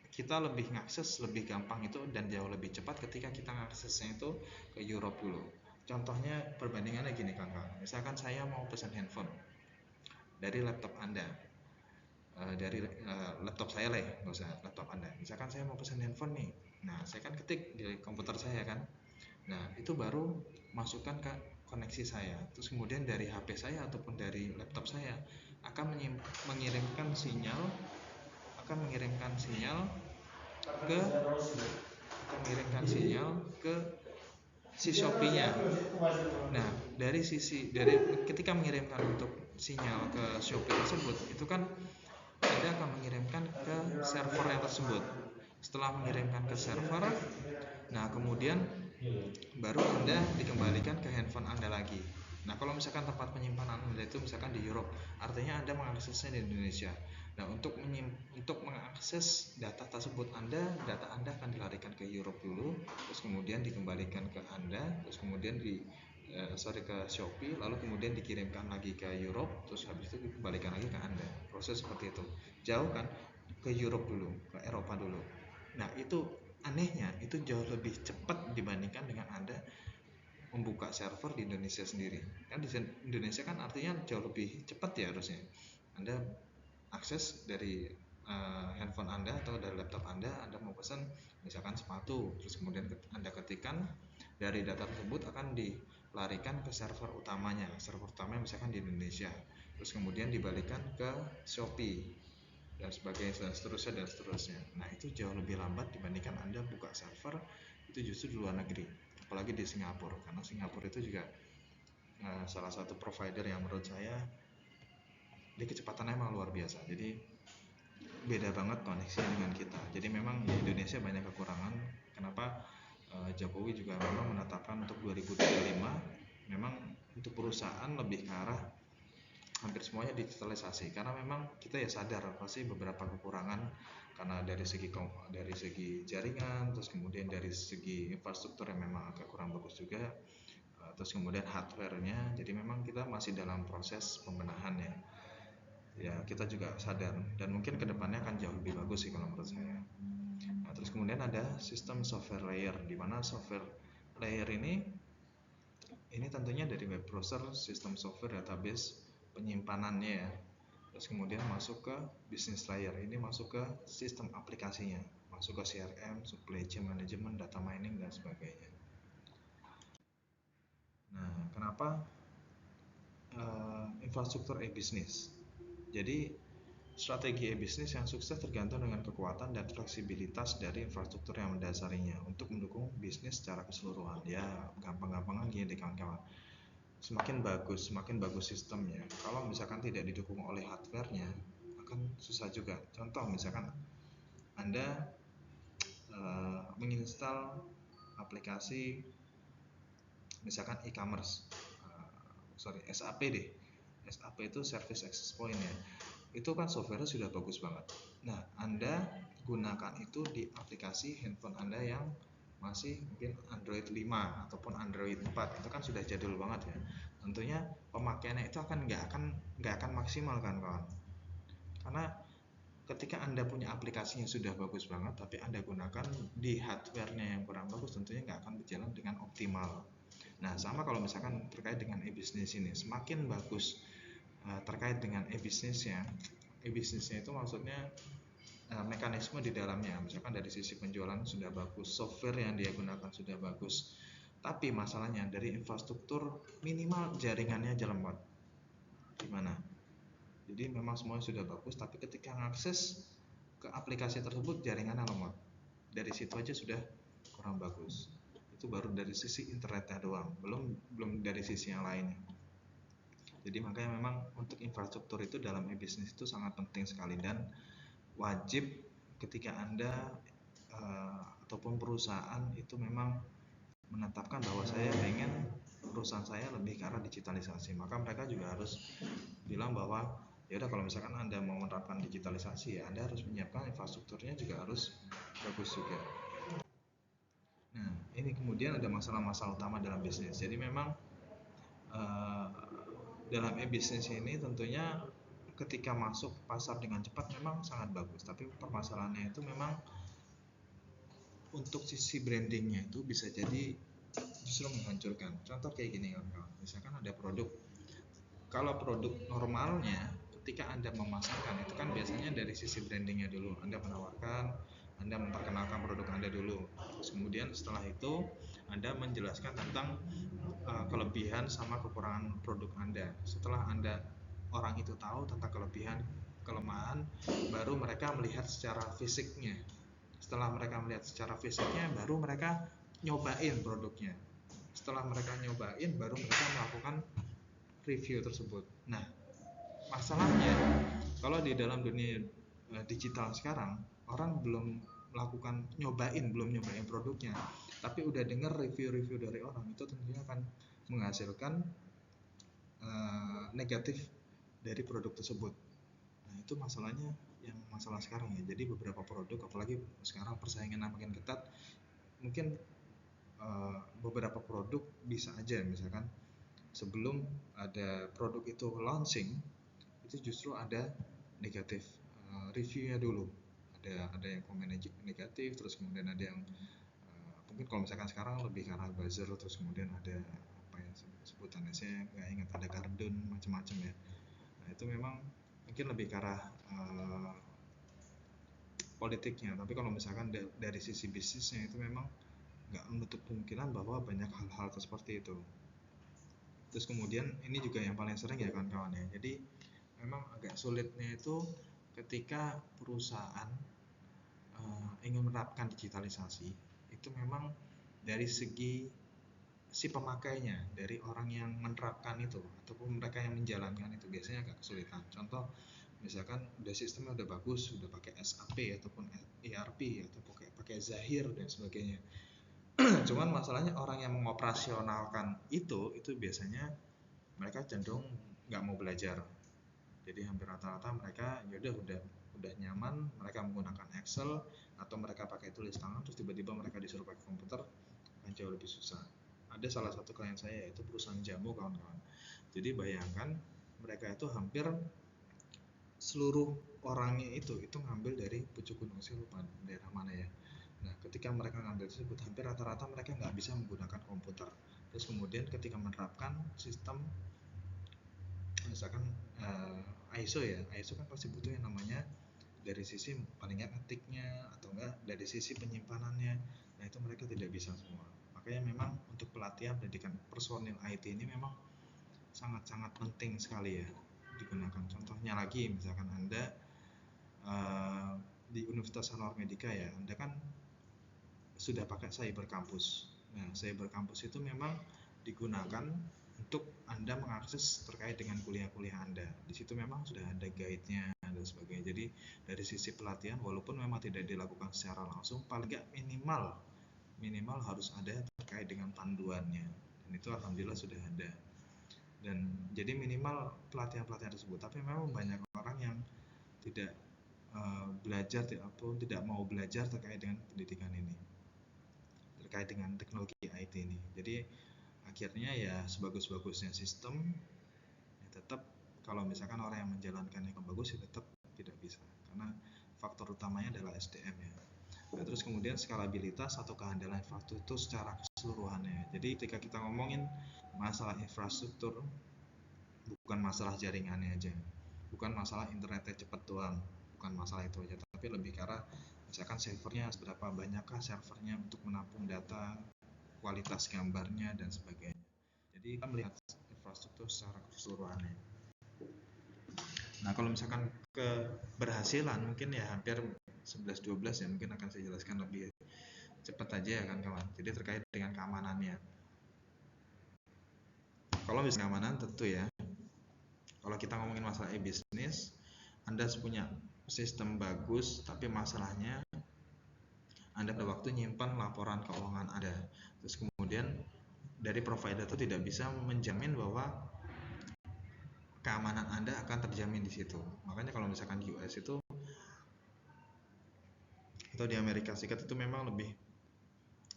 S1: kita lebih ngakses lebih gampang itu dan jauh lebih cepat ketika kita ngaksesnya itu ke Europe dulu. Contohnya perbandingannya gini Kang, misalkan saya mau pesan handphone dari laptop Anda, dari laptop saya lah ya, nggak usah laptop Anda. Misalkan saya mau pesan handphone nih, nah saya kan ketik di komputer saya kan, nah itu baru masukkan ke koneksi saya, terus kemudian dari HP saya ataupun dari laptop saya akan mengirimkan sinyal ke si Shopee-nya. Nah, dari ketika mengirimkan untuk sinyal ke Shopee tersebut, itu kan Anda akan mengirimkan ke server yang tersebut. Setelah mengirimkan ke server, nah kemudian baru Anda dikembalikan ke handphone Anda lagi. Nah, kalau misalkan tempat penyimpanan Anda itu misalkan di Europe, artinya Anda mengaksesnya di Indonesia. Nah, untuk mengakses data tersebut, data Anda akan dilarikan ke Europe dulu, terus kemudian dikembalikan ke Anda, terus kemudian ke Shopee, lalu kemudian dikirimkan lagi ke Europe, terus habis itu dikembalikan lagi ke Anda. Proses seperti itu. Jauh kan? Ke Europe dulu, ke Eropa dulu. Nah, itu anehnya itu jauh lebih cepat dibandingkan dengan Anda membuka server di Indonesia sendiri. Kan di Indonesia kan artinya jauh lebih cepat ya harusnya. Anda akses dari handphone Anda atau dari laptop Anda mau pesan misalkan sepatu, terus kemudian Anda ketikkan, dari data tersebut akan dilarikan ke server utamanya. Server utamanya misalkan di Indonesia, terus kemudian dibalikan ke Shopee dan sebagainya, dan seterusnya. Nah, itu jauh lebih lambat dibandingkan Anda buka server itu justru di luar negeri, apalagi di Singapura, karena Singapura itu juga salah satu provider yang menurut saya dia kecepatannya emang luar biasa. Jadi beda banget koneksinya dengan kita. Jadi memang di Indonesia banyak kekurangan. Kenapa Jokowi juga memang menetapkan untuk 2035 memang untuk perusahaan lebih ke arah hampir semuanya digitalisasi, karena memang kita ya sadar pasti beberapa kekurangan, karena dari segi jaringan, terus kemudian dari segi infrastruktur yang memang agak kurang bagus juga, terus kemudian hardware-nya. Jadi memang kita masih dalam proses pembenahan ya kita juga sadar, dan mungkin kedepannya akan jauh lebih bagus sih kalau menurut saya. Nah, terus kemudian ada sistem software layer, di mana software layer ini tentunya dari web browser, sistem software, database, penyimpanannya ya. Terus kemudian masuk ke business layer, ini masuk ke sistem aplikasinya, masuk ke CRM, supply chain management, data mining dan sebagainya. Nah, kenapa infrastruktur e-business? Jadi strategi e-business yang sukses tergantung dengan kekuatan dan fleksibilitas dari infrastruktur yang mendasarinya untuk mendukung bisnis secara keseluruhan. Ya, gampang-gampangan gini deh kawan-kawan. Semakin bagus sistemnya, kalau misalkan tidak didukung oleh hardware-nya akan susah juga. Contoh misalkan Anda menginstal aplikasi misalkan e-commerce, SAP deh. SAP itu Service Access Point ya. Itu kan software sudah bagus banget. Nah, Anda gunakan itu di aplikasi handphone Anda yang masih mungkin Android 5 ataupun Android 4. Itu kan sudah jadul banget ya. Tentunya pemakaiannya itu nggak akan maksimal kan kawan. Karena ketika Anda punya aplikasinya sudah bagus banget, tapi Anda gunakan di hardware-nya yang kurang bagus, tentunya nggak akan berjalan dengan optimal. Nah, sama kalau misalkan terkait dengan e-business ini, semakin bagus terkait dengan e-businessnya itu maksudnya mekanisme di dalamnya, misalkan dari sisi penjualan sudah bagus, software yang dia gunakan sudah bagus, tapi masalahnya dari infrastruktur minimal jaringannya aja lemot. Gimana? Jadi memang semuanya sudah bagus, tapi ketika mengakses ke aplikasi tersebut jaringannya lemot. Dari situ aja sudah kurang bagus. Itu baru dari sisi internetnya doang, belum dari sisi yang lainnya. Jadi makanya memang untuk infrastruktur itu dalam e-business itu sangat penting sekali, dan wajib ketika Anda ataupun perusahaan itu memang menetapkan bahwa saya pengen perusahaan saya lebih ke arah digitalisasi, maka mereka juga harus bilang bahwa ya udah, kalau misalkan Anda mau menerapkan digitalisasi, ya Anda harus menyiapkan infrastrukturnya juga harus bagus juga. Nah, ini kemudian ada masalah-masalah utama dalam bisnis. Jadi memang dalam e-bisnis ini tentunya ketika masuk pasar dengan cepat memang sangat bagus, tapi permasalahannya itu memang untuk sisi brandingnya itu bisa jadi justru menghancurkan. Contoh kayak gini kawan-kawan, misalkan ada produk, kalau produk normalnya ketika Anda memasarkan itu kan biasanya dari sisi brandingnya dulu, Anda menawarkan, Anda memperkenalkan produk Anda dulu, terus kemudian setelah itu Anda menjelaskan tentang kelebihan sama kekurangan produk Anda. Setelah orang itu tahu tentang kelebihan kelemahan, baru mereka melihat secara fisiknya. Setelah mereka melihat secara fisiknya, baru mereka nyobain produknya. Setelah mereka nyobain, baru mereka melakukan review tersebut. Nah, masalahnya kalau di dalam dunia digital sekarang, orang belum belum nyobain produknya, tapi udah dengar review-review dari orang, itu tentunya akan menghasilkan negatif dari produk tersebut. Nah, itu masalahnya yang masalah sekarang ya. Jadi beberapa produk, apalagi sekarang persaingan makin ketat, mungkin beberapa produk bisa aja misalkan sebelum ada produk itu launching, itu justru ada negatif reviewnya dulu. Ada yang komen negatif, terus kemudian ada yang mungkin kalau misalkan sekarang lebih karena buzzer, terus kemudian ada apa ya sebutannya, saya nggak ingat, ada garden macam-macam ya. Nah, itu memang mungkin lebih ke arah politiknya, tapi kalau misalkan dari sisi bisnisnya itu memang nggak menutup kemungkinan bahwa banyak hal-hal seperti itu. Terus kemudian ini juga yang paling sering ya kawan-kawan ya, jadi memang agak sulitnya itu ketika perusahaan ingin menerapkan digitalisasi, itu memang dari segi si pemakainya, dari orang yang menerapkan itu ataupun mereka yang menjalankan itu biasanya agak kesulitan. Contoh misalkan udah sistemnya udah bagus, udah pakai SAP ataupun ERP atau pakai Zahir dan sebagainya. Cuman masalahnya orang yang mengoperasionalkan itu biasanya mereka cenderung nggak mau belajar. Jadi hampir rata-rata mereka udah nyaman, mereka menggunakan Excel atau mereka pakai tulis tangan, terus tiba-tiba mereka disuruh pakai komputer, akan jauh lebih susah. Ada salah satu klien saya itu perusahaan jamu kawan-kawan. Jadi bayangkan mereka itu hampir seluruh orangnya itu ngambil dari Pucuk Gunung, saya lupa daerah mana ya. Nah, ketika mereka ngambil tersebut, hampir rata-rata mereka nggak bisa menggunakan komputer. Terus kemudian ketika menerapkan sistem misalkan ISO ya, ISO kan pasti butuh yang namanya dari sisi paling nggak ngetiknya atau enggak dari sisi penyimpanannya. Nah, itu mereka tidak bisa semua. Makanya memang untuk pelatihan pendidikan personil IT ini memang sangat-sangat penting sekali ya digunakan. Contohnya lagi, misalkan Anda di Universitas Anwar Medika ya, Anda kan sudah pakai Cyber Campus. Nah, Cyber Campus itu memang digunakan untuk Anda mengakses terkait dengan kuliah-kuliah Anda. Di situ memang sudah ada guide-nya dan sebagainya. Jadi dari sisi pelatihan, walaupun memang tidak dilakukan secara langsung, paling nggak minimal harus ada terkait dengan panduannya. Dan itu alhamdulillah sudah ada. Dan jadi minimal pelatihan-pelatihan tersebut. Tapi memang banyak orang yang tidak belajar ataupun tidak mau belajar terkait dengan pendidikan ini, terkait dengan teknologi IT ini. Jadi akhirnya ya sebagus-bagusnya sistem ya tetap kalau misalkan orang yang menjalankannya yang bagus ya tetap tidak bisa, karena faktor utamanya adalah SDM ya. Nah, terus kemudian skalabilitas atau kehandalan infrastruktur secara keseluruhannya. Jadi ketika kita ngomongin masalah infrastruktur, bukan masalah jaringannya aja, bukan masalah internetnya cepat doang, bukan masalah itu aja, tapi lebih ke arah misalkan servernya seberapa banyakkah servernya untuk menampung data, kualitas gambarnya dan sebagainya. Jadi kita melihat infrastruktur secara keseluruhannya. Nah, kalau misalkan keberhasilan mungkin ya hampir 11-12 ya, mungkin akan saya jelaskan lebih cepat aja ya kan kawan. Jadi terkait dengan keamanannya. Kalau misalnya keamanan tentu ya, kalau kita ngomongin masalah e-bisnis, Anda punya sistem bagus, tapi masalahnya Anda pada waktu nyimpan laporan keuangan Anda. Terus kemudian dari provider itu tidak bisa menjamin bahwa keamanan Anda akan terjamin di situ. Makanya kalau misalkan di US itu atau di Amerika Serikat itu memang lebih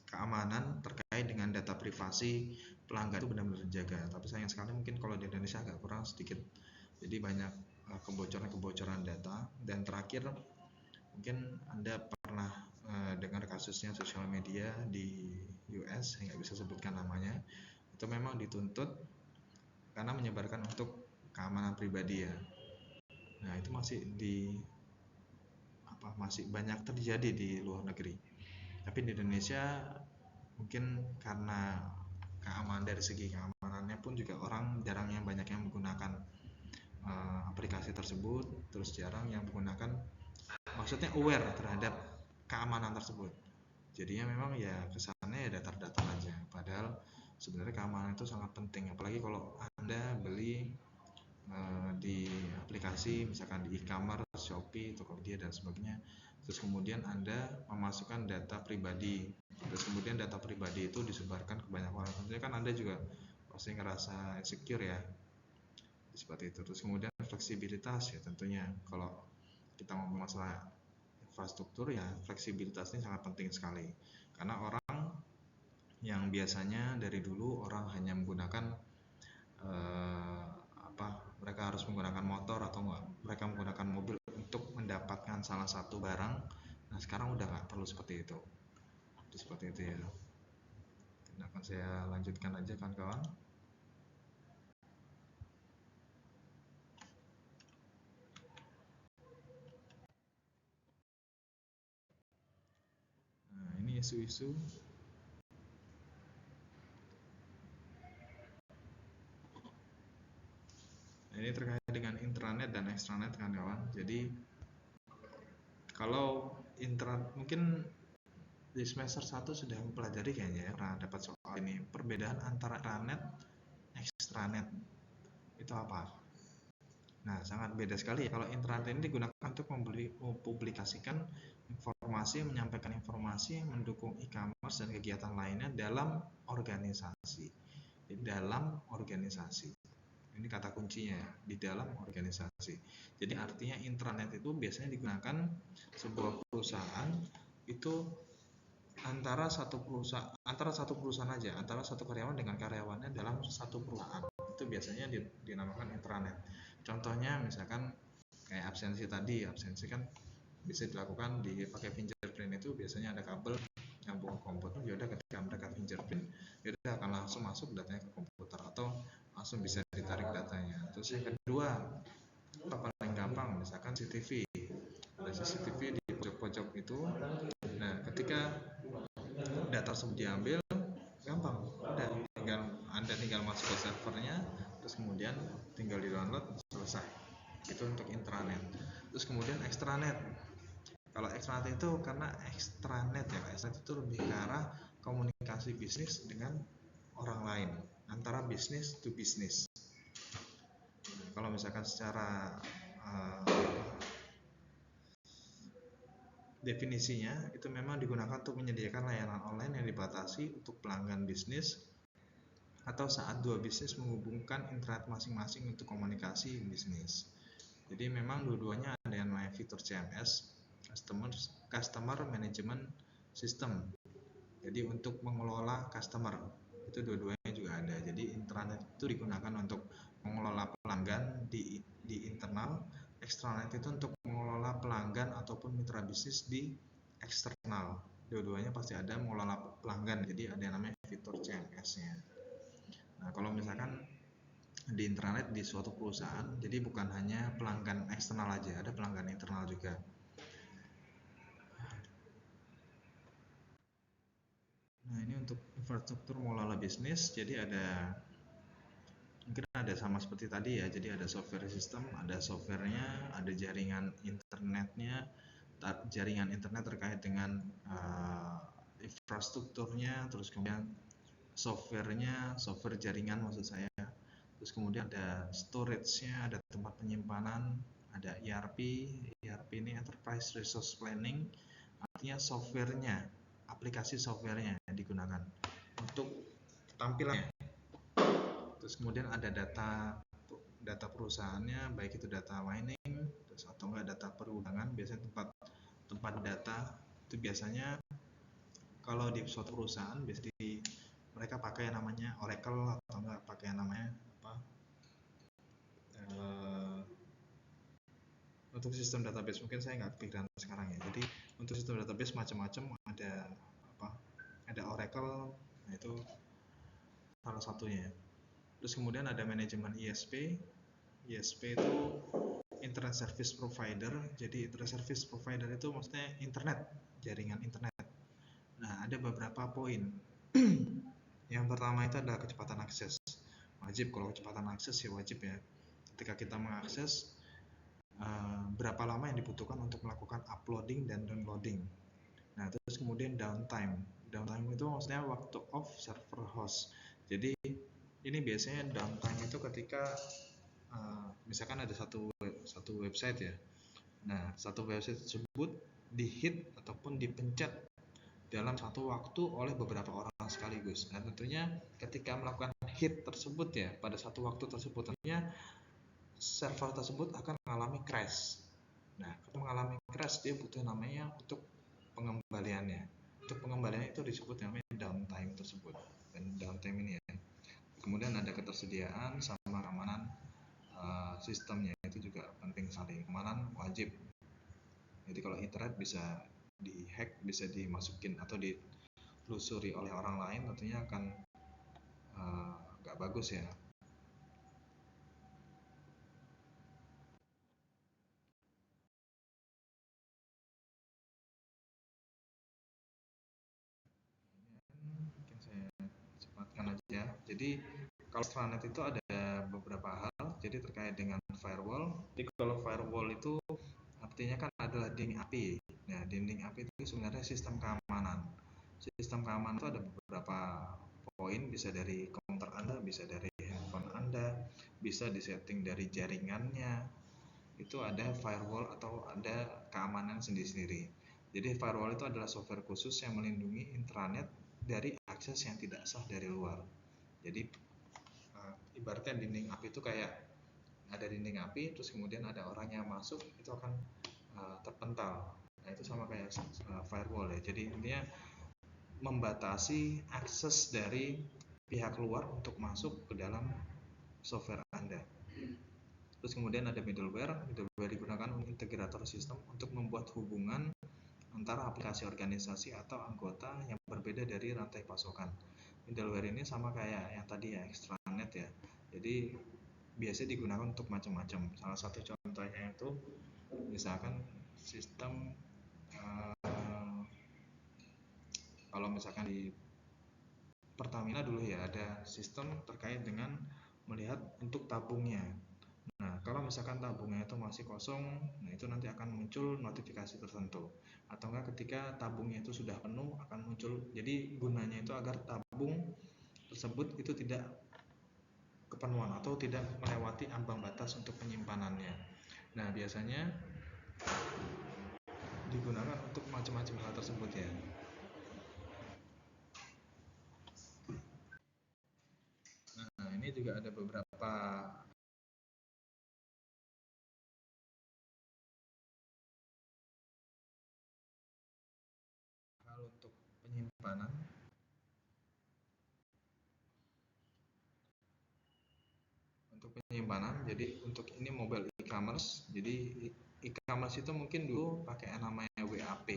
S1: keamanan terkait dengan data privasi pelanggan itu benar-benar terjaga. Tapi sayang sekali mungkin kalau di Indonesia agak kurang sedikit. Jadi banyak kebocoran data. Dan terakhir mungkin Anda pernah dengar kasusnya sosial media di US, saya nggak bisa sebutkan namanya. Itu memang dituntut karena menyebarkan untuk keamanan pribadi ya. Nah, itu masih banyak terjadi di luar negeri. Tapi di Indonesia mungkin karena dari segi keamanannya pun juga orang jarang yang banyak yang menggunakan aplikasi tersebut, terus jarang yang menggunakan, maksudnya aware terhadap keamanan tersebut. Jadinya memang ya kesannya ya datar-datar aja. Padahal sebenarnya keamanan itu sangat penting, apalagi kalau Anda beli di aplikasi misalkan di e-commerce, Shopee, Tokopedia dan sebagainya. Terus kemudian Anda memasukkan data pribadi. Terus kemudian data pribadi itu disebarkan ke banyak orang. Tentunya kan Anda juga pasti ngerasa insecure ya. Seperti itu. Terus kemudian fleksibilitas ya tentunya. Kalau kita ngomong masalah infrastruktur ya fleksibilitas ini sangat penting sekali. Karena orang yang biasanya dari dulu orang hanya menggunakan mereka harus menggunakan motor atau mereka menggunakan mobil untuk mendapatkan salah satu barang. Nah, sekarang udah nggak perlu seperti itu. Seperti itu ya. Nah, akan saya lanjutkan aja kawan-kawan. Nah, ini isu-isu. Nah, ini terkait dengan intranet dan extranet kawan-kawan. Jadi kalau intranet mungkin di semester 1 sudah mempelajari kayaknya ya, pernah dapat soal ini, perbedaan antara intranet extranet itu apa? Nah, sangat beda sekali ya. Kalau intranet ini digunakan untuk mempublikasikan informasi, menyampaikan informasi, mendukung e-commerce dan kegiatan lainnya dalam organisasi. Di dalam organisasi. Ini kata kuncinya, di dalam organisasi. Jadi artinya intranet itu biasanya digunakan sebuah perusahaan itu antara satu perusahaan aja, antara satu karyawan dengan karyawannya dalam satu perusahaan. Itu biasanya dinamakan intranet. Contohnya misalkan kayak absensi tadi, absensi kan bisa dilakukan pakai fingerprint. Itu biasanya ada kabel nyambung ke komputer, yaudah ketika mereka fingerprint yaudah akan langsung masuk datanya ke komputer atau langsung bisa ditarik datanya. Terus yang kedua, paling gampang misalkan CCTV, ada CCTV di pojok-pojok itu. Nah, ketika data tersebut diambil, gampang, udah anda tinggal masuk ke servernya, terus kemudian tinggal di download, selesai. Itu untuk intranet. Terus kemudian extranet. Kalau extranet itu karena extranet ya, extranet itu lebih ke arah komunikasi bisnis dengan orang lain. antara bisnis to bisnis. Kalau misalkan secara definisinya itu memang digunakan untuk menyediakan layanan online yang dibatasi untuk pelanggan bisnis atau saat dua bisnis menghubungkan internet masing-masing untuk komunikasi bisnis. Jadi memang dua-duanya ada yang namanya fitur CMS, Customer Management System. Jadi untuk mengelola customer itu dua-duanya juga ada. Jadi intranet itu digunakan untuk mengelola pelanggan di internal, extranet itu untuk mengelola pelanggan ataupun mitra bisnis di eksternal. Dua-duanya pasti ada mengelola pelanggan. Jadi ada yang namanya fitur CMS-nya. Nah, kalau misalkan di intranet di suatu perusahaan, jadi bukan hanya pelanggan eksternal aja, ada pelanggan internal juga. Nah, ini untuk infrastruktur mengelola bisnis, jadi mungkin ada sama seperti tadi ya, jadi ada software system, ada softwarenya, ada jaringan internetnya, jaringan internet terkait dengan infrastrukturnya, terus kemudian software jaringan maksud saya, terus kemudian ada storage-nya, ada tempat penyimpanan, ada ERP ini Enterprise Resource Planning, artinya softwarenya, aplikasi softwarenya yang digunakan untuk tampilannya. Terus kemudian ada data perusahaannya, baik itu data mining terus atau enggak data perundangan. Biasanya tempat data itu biasanya kalau di suatu perusahaan biasanya mereka pakai yang namanya Oracle atau enggak pakai yang namanya untuk sistem database mungkin saya nggak kepikiran sekarang ya. Jadi untuk sistem database macam-macam ada Oracle, nah itu salah satunya. Terus kemudian ada manajemen ISP itu Internet Service Provider. Jadi Internet Service Provider itu maksudnya internet, jaringan internet. Nah, ada beberapa poin. Yang pertama itu adalah kecepatan akses. Wajib, kalau kecepatan akses ya wajib ya. Ketika kita mengakses, berapa lama yang dibutuhkan untuk melakukan uploading dan downloading. Nah, terus kemudian downtime. Downtime itu maksudnya waktu off server host. Jadi ini biasanya downtime itu ketika misalkan ada satu website ya. Nah, satu website tersebut dihit ataupun dipencet dalam satu waktu oleh beberapa orang sekaligus. Nah, tentunya ketika melakukan hit tersebut ya, pada satu waktu tersebut tentunya server tersebut akan mengalami crash. Nah, kalau mengalami crash dia butuh namanya untuk pengembaliannya. Untuk pengembalian itu disebut namanya downtime tersebut. Dan downtime ini ya. Kemudian ada ketersediaan sama keamanan sistemnya itu juga penting sekali. Keamanan wajib. Jadi kalau internet bisa dihack, bisa dimasukin atau ditelusuri oleh orang lain, tentunya akan nggak bagus ya. Mungkin saya cepatkan aja. Jadi kalau intranet itu ada beberapa hal. Jadi terkait dengan firewall. Jadi kalau firewall itu artinya kan adalah dinding api. Nah, dinding api itu sebenarnya sistem keamanan. Sistem keamanan itu ada beberapa poin, bisa dari komputer Anda, bisa dari handphone Anda, bisa disetting dari jaringannya. Itu ada firewall atau ada keamanan sendiri-sendiri. Jadi firewall itu adalah software khusus yang melindungi intranet dari akses yang tidak sah dari luar. Jadi ibaratnya dinding api itu kayak ada dinding api, terus kemudian ada orang yang masuk, itu akan terpental. Nah, itu sama kayak firewall ya. Jadi intinya membatasi akses dari pihak luar untuk masuk ke dalam software Anda. Terus kemudian ada middleware digunakan untuk integrator sistem untuk membuat hubungan antara aplikasi organisasi atau anggota yang berbeda dari rantai pasokan. Middleware ini sama kayak yang tadi ya, extranet ya. Jadi biasanya digunakan untuk macam-macam. Salah satu contohnya itu misalkan sistem kalau misalkan di Pertamina dulu ya, ada sistem terkait dengan melihat untuk tabungnya. Nah, kalau misalkan tabungnya itu masih kosong, nah itu nanti akan muncul notifikasi tertentu. Atau enggak ketika tabungnya itu sudah penuh akan muncul. Jadi gunanya itu agar tabung tersebut itu tidak kepenuhan atau tidak melewati ambang batas untuk penyimpanannya. Nah, biasanya digunakan untuk macam-macam hal tersebut ya. Nah, ini juga ada beberapa hal untuk penyimpanan. Untuk penyimpanan, jadi untuk ini mobile e-commerce. Jadi e-commerce itu mungkin dulu pakai namanya WAP,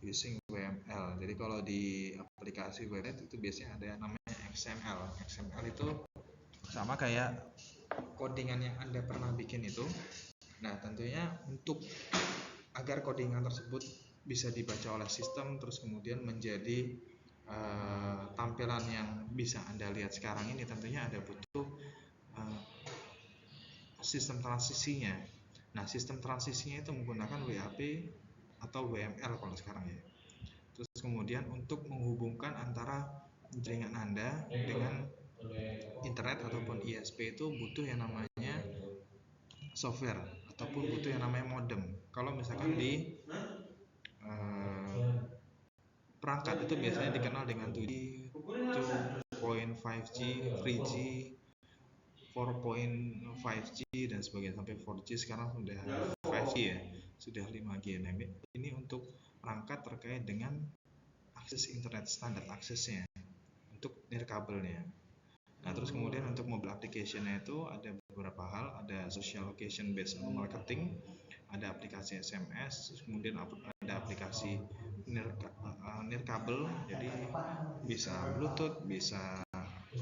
S1: using WML. Jadi kalau di aplikasi website itu biasanya ada yang namanya XML. XML itu sama kayak codingan yang Anda pernah bikin itu. Nah, tentunya untuk agar codingan tersebut bisa dibaca oleh sistem, terus kemudian menjadi tampilan yang bisa Anda lihat sekarang ini, tentunya ada butuh sistem transisinya. Nah, sistem transisinya itu menggunakan WAP atau WML kalau sekarang ya. Terus kemudian untuk menghubungkan antara jaringan Anda dengan internet ataupun ISP itu butuh yang namanya software ataupun butuh yang namanya modem. Kalau misalkan di perangkat itu biasanya dikenal dengan 2.5G, 3G, 4.5G dan sebagainya, sampai 4G sekarang sudah 5G ya, sudah 5G. Nah, ini untuk perangkat terkait dengan akses internet, standar aksesnya untuk nirkabelnya. Nah, terus kemudian untuk mobile application-nya itu ada beberapa hal, ada social location based on marketing, ada aplikasi SMS, terus kemudian ada aplikasi nirkabel, jadi bisa Bluetooth, bisa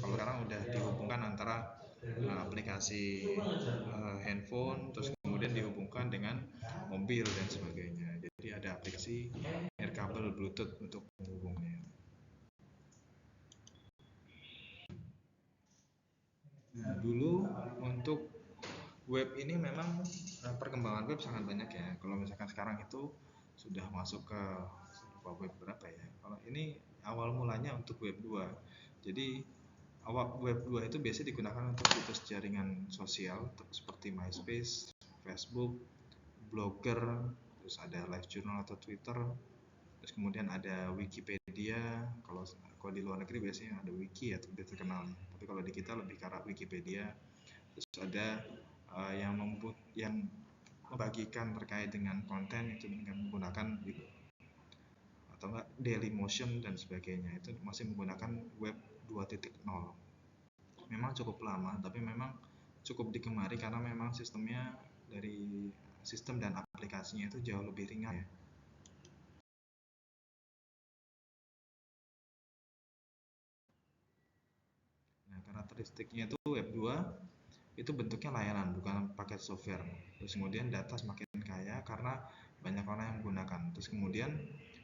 S1: kalau sekarang udah dihubungkan antara aplikasi handphone, terus kemudian dihubungkan dengan mobil dan sebagainya. Jadi ada aplikasi nirkabel Bluetooth untuk menghubungnya. Nah, dulu untuk web ini memang perkembangan web sangat banyak ya. Kalau misalkan sekarang itu sudah masuk ke web berapa ya? Kalau ini awal mulanya untuk web 2. Jadi awal web 2 itu biasanya digunakan untuk situs jaringan sosial seperti MySpace, Facebook, Blogger, terus ada Live Journal atau Twitter, terus kemudian ada Wikipedia. Kalau di luar negeri biasanya ada wiki ya, lebih terkenal. Tapi kalau di kita lebih ke arah Wikipedia. Terus ada yang membagikan terkait dengan konten itu dengan menggunakan atau enggak Dailymotion dan sebagainya, itu masih menggunakan web 2.0. Memang cukup lama, tapi memang cukup digemari karena memang sistemnya dari sistem dan aplikasinya itu jauh lebih ringan ya. Nah, karakteristiknya itu web 2 itu bentuknya layanan, bukan paket software. Terus kemudian data semakin kaya karena banyak orang yang menggunakan. Terus kemudian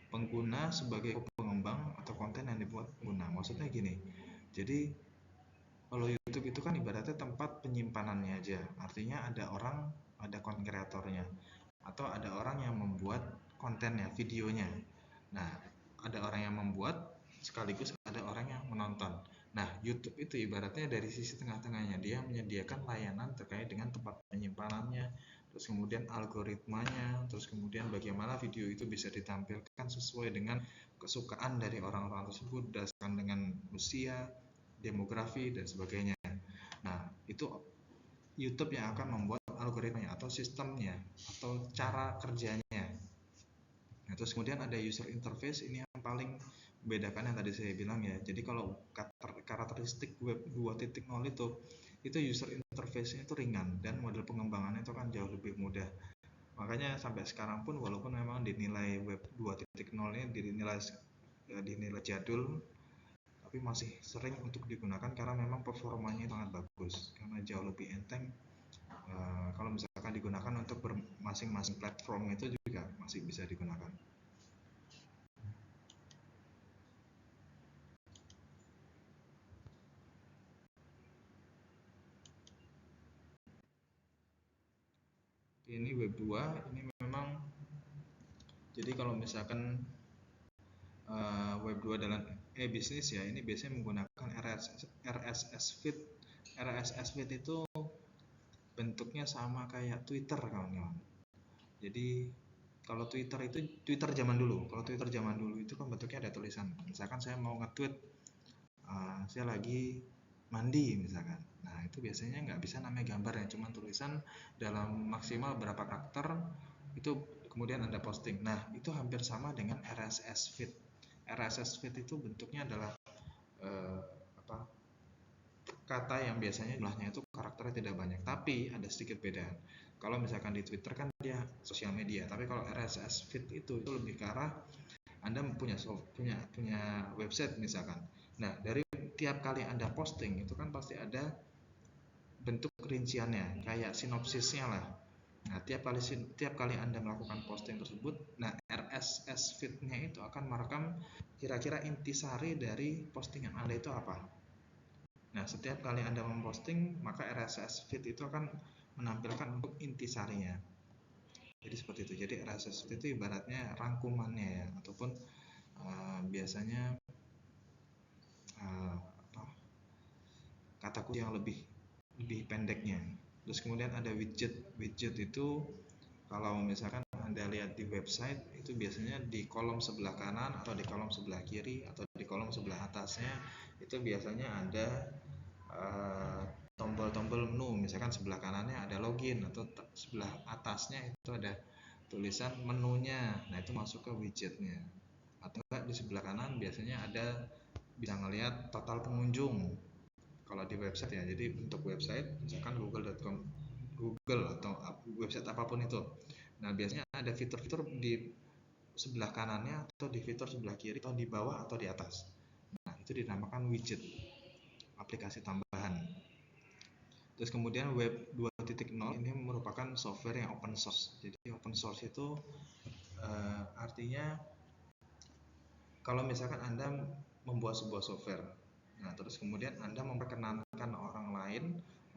S1: pengguna sebagai pengembang atau konten yang dibuat pengguna. Maksudnya gini, jadi kalau YouTube itu kan ibaratnya tempat penyimpanannya aja. Artinya ada orang, ada konten kreatornya, atau ada orang yang membuat kontennya, videonya. Nah, ada orang yang membuat sekaligus ada orang yang menonton. Nah, YouTube itu ibaratnya dari sisi tengah-tengahnya, dia menyediakan layanan terkait dengan tempat penyimpanannya, terus kemudian algoritmanya, terus kemudian bagaimana video itu bisa ditampilkan sesuai dengan kesukaan dari orang-orang tersebut berdasarkan dengan usia, demografi dan sebagainya. Nah, itu YouTube yang akan membuat algoritmanya atau sistemnya atau cara kerjanya. Nah, terus kemudian ada user interface, ini yang paling membedakan yang tadi saya bilang ya. Jadi kalau karakteristik web 2.0 itu user interface-nya itu ringan dan model pengembangannya itu kan jauh lebih mudah. Makanya sampai sekarang pun walaupun memang dinilai web 2.0 ini dinilai jadul, tapi masih sering untuk digunakan karena memang performanya sangat bagus, karena jauh lebih enteng. Kalau misalkan digunakan untuk masing-masing platform itu juga masih bisa digunakan. Ini web 2 ini memang, jadi kalau misalkan web 2 dalam e-bisnis ya, ini biasanya menggunakan RSS feed, RSS feed itu bentuknya sama kayak Twitter, kawan-kawan. Jadi kalau Twitter itu Twitter zaman dulu. Kalau Twitter zaman dulu itu kan bentuknya ada tulisan. Misalkan saya mau nge-tweet, saya lagi mandi misalkan. Nah itu biasanya nggak bisa namanya gambar yang cuma tulisan dalam maksimal berapa karakter itu kemudian Anda posting. Nah itu hampir sama dengan RSS feed. RSS feed itu bentuknya adalah kata yang biasanya jumlahnya itu karakternya tidak banyak, tapi ada sedikit beda. Kalau misalkan di Twitter kan dia sosial media, tapi kalau RSS feed itu lebih ke arah Anda punya website misalkan. Nah dari tiap kali Anda posting itu kan pasti ada bentuk rinciannya, kayak sinopsisnya lah. Nah tiap kali Anda melakukan posting tersebut, nah RSS feed-nya itu akan merekam kira-kira intisari dari postingan Anda itu apa. Nah, setiap kali Anda memposting, maka RSS feed itu akan menampilkan untuk intisarinya. Jadi seperti itu. Jadi RSS feed itu ibaratnya rangkumannya ya, ataupun biasanya kata kunci yang lebih pendeknya. Terus kemudian ada widget. Widget itu kalau misalkan Anda lihat di website itu biasanya di kolom sebelah kanan atau di kolom sebelah kiri atau di kolom sebelah atasnya itu biasanya ada tombol-tombol menu. Misalkan sebelah kanannya ada login atau sebelah atasnya itu ada tulisan menunya. Nah itu masuk ke widgetnya. Atau enggak di sebelah kanan biasanya ada bisa ngelihat total pengunjung kalau di website ya. Jadi untuk website misalkan google.com, Google atau website apapun itu. Nah biasanya ada fitur-fitur di sebelah kanannya atau di fitur sebelah kiri atau di bawah atau di atas. Nah itu dinamakan widget, aplikasi tambahan. Terus kemudian web 2.0 ini merupakan software yang open source. Jadi open source itu artinya kalau misalkan Anda membuat sebuah software, nah terus kemudian Anda memperkenankan orang lain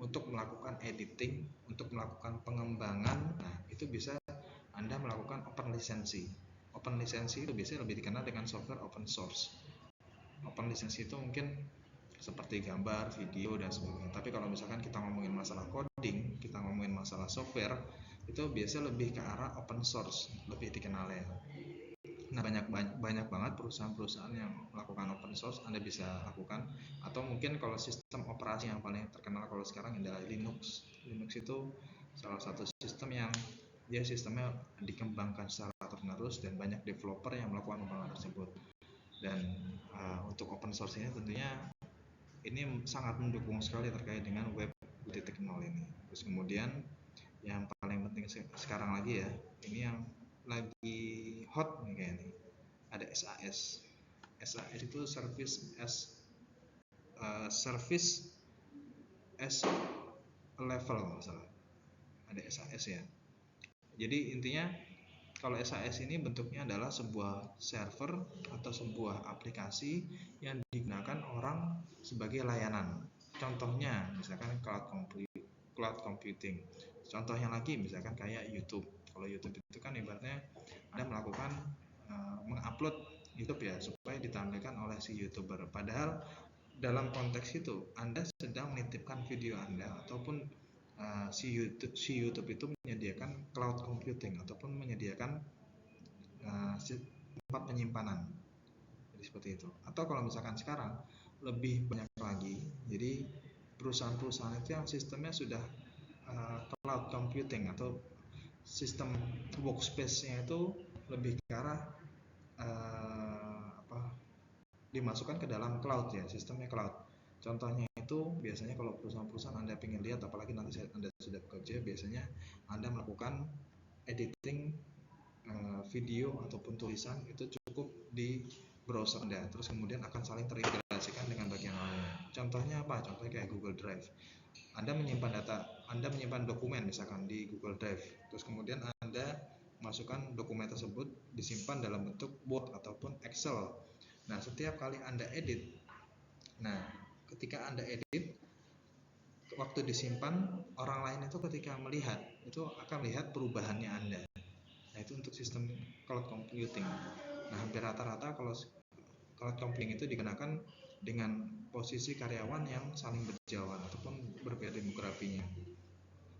S1: untuk melakukan editing, untuk melakukan pengembangan, nah itu bisa Anda melakukan open lisensi. Open lisensi itu biasanya lebih dikenal dengan software open source. Open lisensi itu mungkin seperti gambar, video, dan sebagainya. Tapi kalau misalkan kita ngomongin masalah coding, kita ngomongin masalah software, itu biasa lebih ke arah open source, lebih dikenalnya. Nah banyak banget perusahaan-perusahaan yang melakukan open source. Anda bisa lakukan, atau mungkin kalau sistem operasi yang paling terkenal kalau sekarang adalah Linux. Linux itu salah satu sistem yang dia sistemnya dikembangkan secara terus dan banyak developer yang melakukan pengembangan tersebut. Dan untuk open source ini tentunya ini sangat mendukung sekali terkait dengan web 2.0 ini. Terus kemudian yang paling penting sekarang lagi ya, ini yang lagi hot nih kayak ini, ada SAS. SAS itu service as level kalau salah. Ada SAS ya. Jadi intinya kalau SAS ini bentuknya adalah sebuah server atau sebuah aplikasi yang digunakan orang sebagai layanan. Contohnya misalkan cloud computing. Contohnya lagi misalkan kayak YouTube. Kalau YouTube itu kan ibaratnya Anda melakukan mengupload YouTube ya supaya ditampilkan oleh si YouTuber. Padahal dalam konteks itu Anda sedang menitipkan video Anda ataupun si YouTube itu menyediakan cloud computing ataupun menyediakan tempat penyimpanan. Jadi seperti itu. Atau kalau misalkan sekarang lebih banyak lagi, jadi perusahaan-perusahaan itu yang sistemnya sudah cloud computing atau sistem workspace-nya itu lebih ke arah dimasukkan ke dalam cloud ya, sistemnya cloud. Contohnya itu biasanya kalau perusahaan-perusahaan Anda ingin lihat, apalagi nanti Anda sudah bekerja, biasanya Anda melakukan editing video ataupun tulisan itu cukup di browser Anda, terus kemudian akan saling terintegrasikan dengan bagian lainnya. Contohnya apa? Contohnya kayak Google Drive. Anda menyimpan data, Anda menyimpan dokumen misalkan di Google Drive, terus kemudian Anda masukkan dokumen tersebut disimpan dalam bentuk Word ataupun Excel. Nah, setiap kali Anda edit, nah ketika Anda edit, waktu disimpan, orang lain itu ketika melihat, itu akan lihat perubahannya Anda. Nah, itu untuk sistem cloud computing. Nah, hampir rata-rata kalau cloud computing itu digunakan dengan posisi karyawan yang saling berjauhan ataupun berbeda demografinya.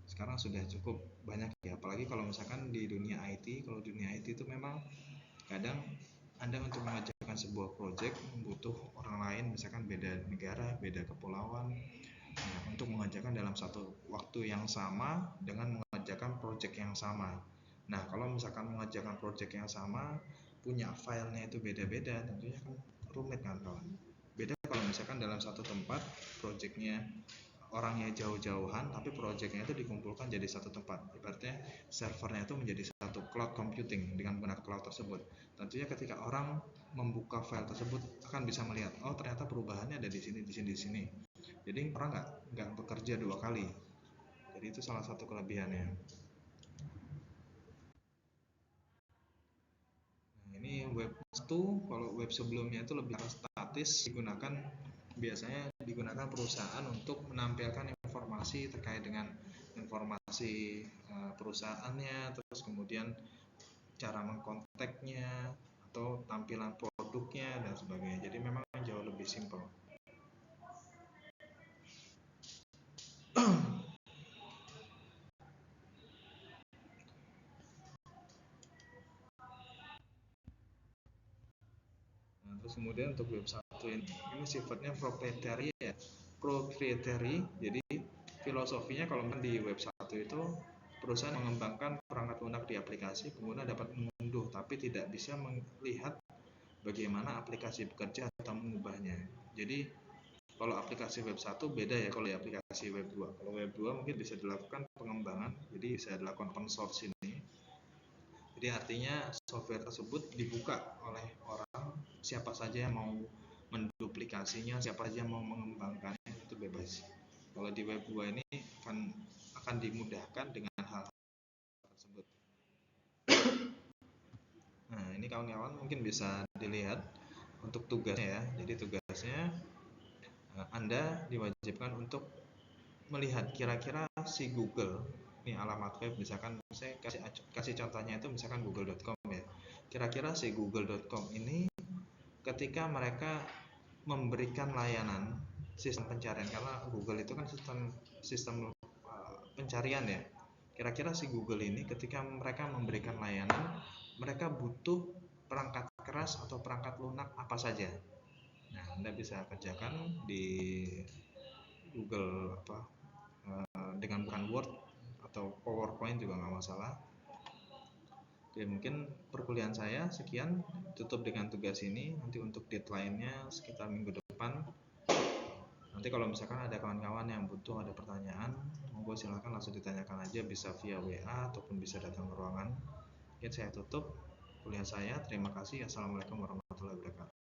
S1: Sekarang sudah cukup banyak ya, apalagi kalau misalkan di dunia IT. Kalau dunia IT itu memang kadang Anda untuk mengerjakan sebuah project butuh orang lain, misalkan beda negara, beda kepulauan, ya, untuk mengerjakan dalam satu waktu yang sama dengan mengerjakan project yang sama. Nah, kalau misalkan mengerjakan project yang sama, punya filenya itu beda-beda, tentunya kan rumit kan kawan. Beda kalau misalkan dalam satu tempat projectnya orangnya jauh-jauhan, tapi projectnya itu dikumpulkan jadi satu tempat. Ibaratnya servernya itu menjadi satu cloud computing dengan menggunakan cloud tersebut. Tentunya ketika orang membuka file tersebut akan bisa melihat, oh ternyata perubahannya ada di sini, di sini, di sini. Jadi orang nggak bekerja dua kali. Jadi itu salah satu kelebihannya. Nah, ini web 1, kalau web sebelumnya itu lebih statis, biasanya digunakan perusahaan untuk menampilkan informasi terkait dengan informasi perusahaannya, terus kemudian cara mengkontaknya atau tampilan produknya dan sebagainya. Jadi memang jauh lebih simpel. Nah, terus kemudian untuk web 1 ini sifatnya proprietary ya. Proprietary, jadi filosofinya kalau di web 1 itu perusahaan mengembangkan perangkat lunak di aplikasi, pengguna dapat mengunduh tapi tidak bisa melihat bagaimana aplikasi bekerja atau mengubahnya. Jadi kalau aplikasi web 1 beda ya kalau di aplikasi web 2. Kalau web 2 mungkin bisa dilakukan pengembangan, jadi bisa dilakukan open source ini. Jadi artinya software tersebut dibuka oleh orang, siapa saja yang mau menduplikasinya, siapa saja yang mau mengembangkannya, itu bebas. Kalau di web 2 ini akan dimudahkan dengan hal tersebut. Nah, ini kawan-kawan mungkin bisa dilihat untuk tugasnya ya. Jadi tugasnya Anda diwajibkan untuk melihat kira-kira si Google, ini alamat web, misalkan saya kasih contohnya itu misalkan google.com ya. Kira-kira si google.com ini ketika mereka memberikan layanan sistem pencarian, karena Google itu kan sistem pencarian ya. Kira-kira si Google ini ketika mereka memberikan layanan, mereka butuh perangkat keras atau perangkat lunak apa saja. Nah, Anda bisa kerjakan di Google dengan bukan Word atau PowerPoint juga nggak masalah. Oke, mungkin perkuliahan saya sekian, tutup dengan tugas ini. Nanti untuk deadline-nya sekitar minggu depan. Nanti kalau misalkan ada kawan-kawan yang butuh, ada pertanyaan, monggo silakan langsung ditanyakan aja, bisa via WA ataupun bisa datang ke ruangan. Mungkin saya tutup kuliah saya. Terima kasih. Assalamualaikum warahmatullahi wabarakatuh.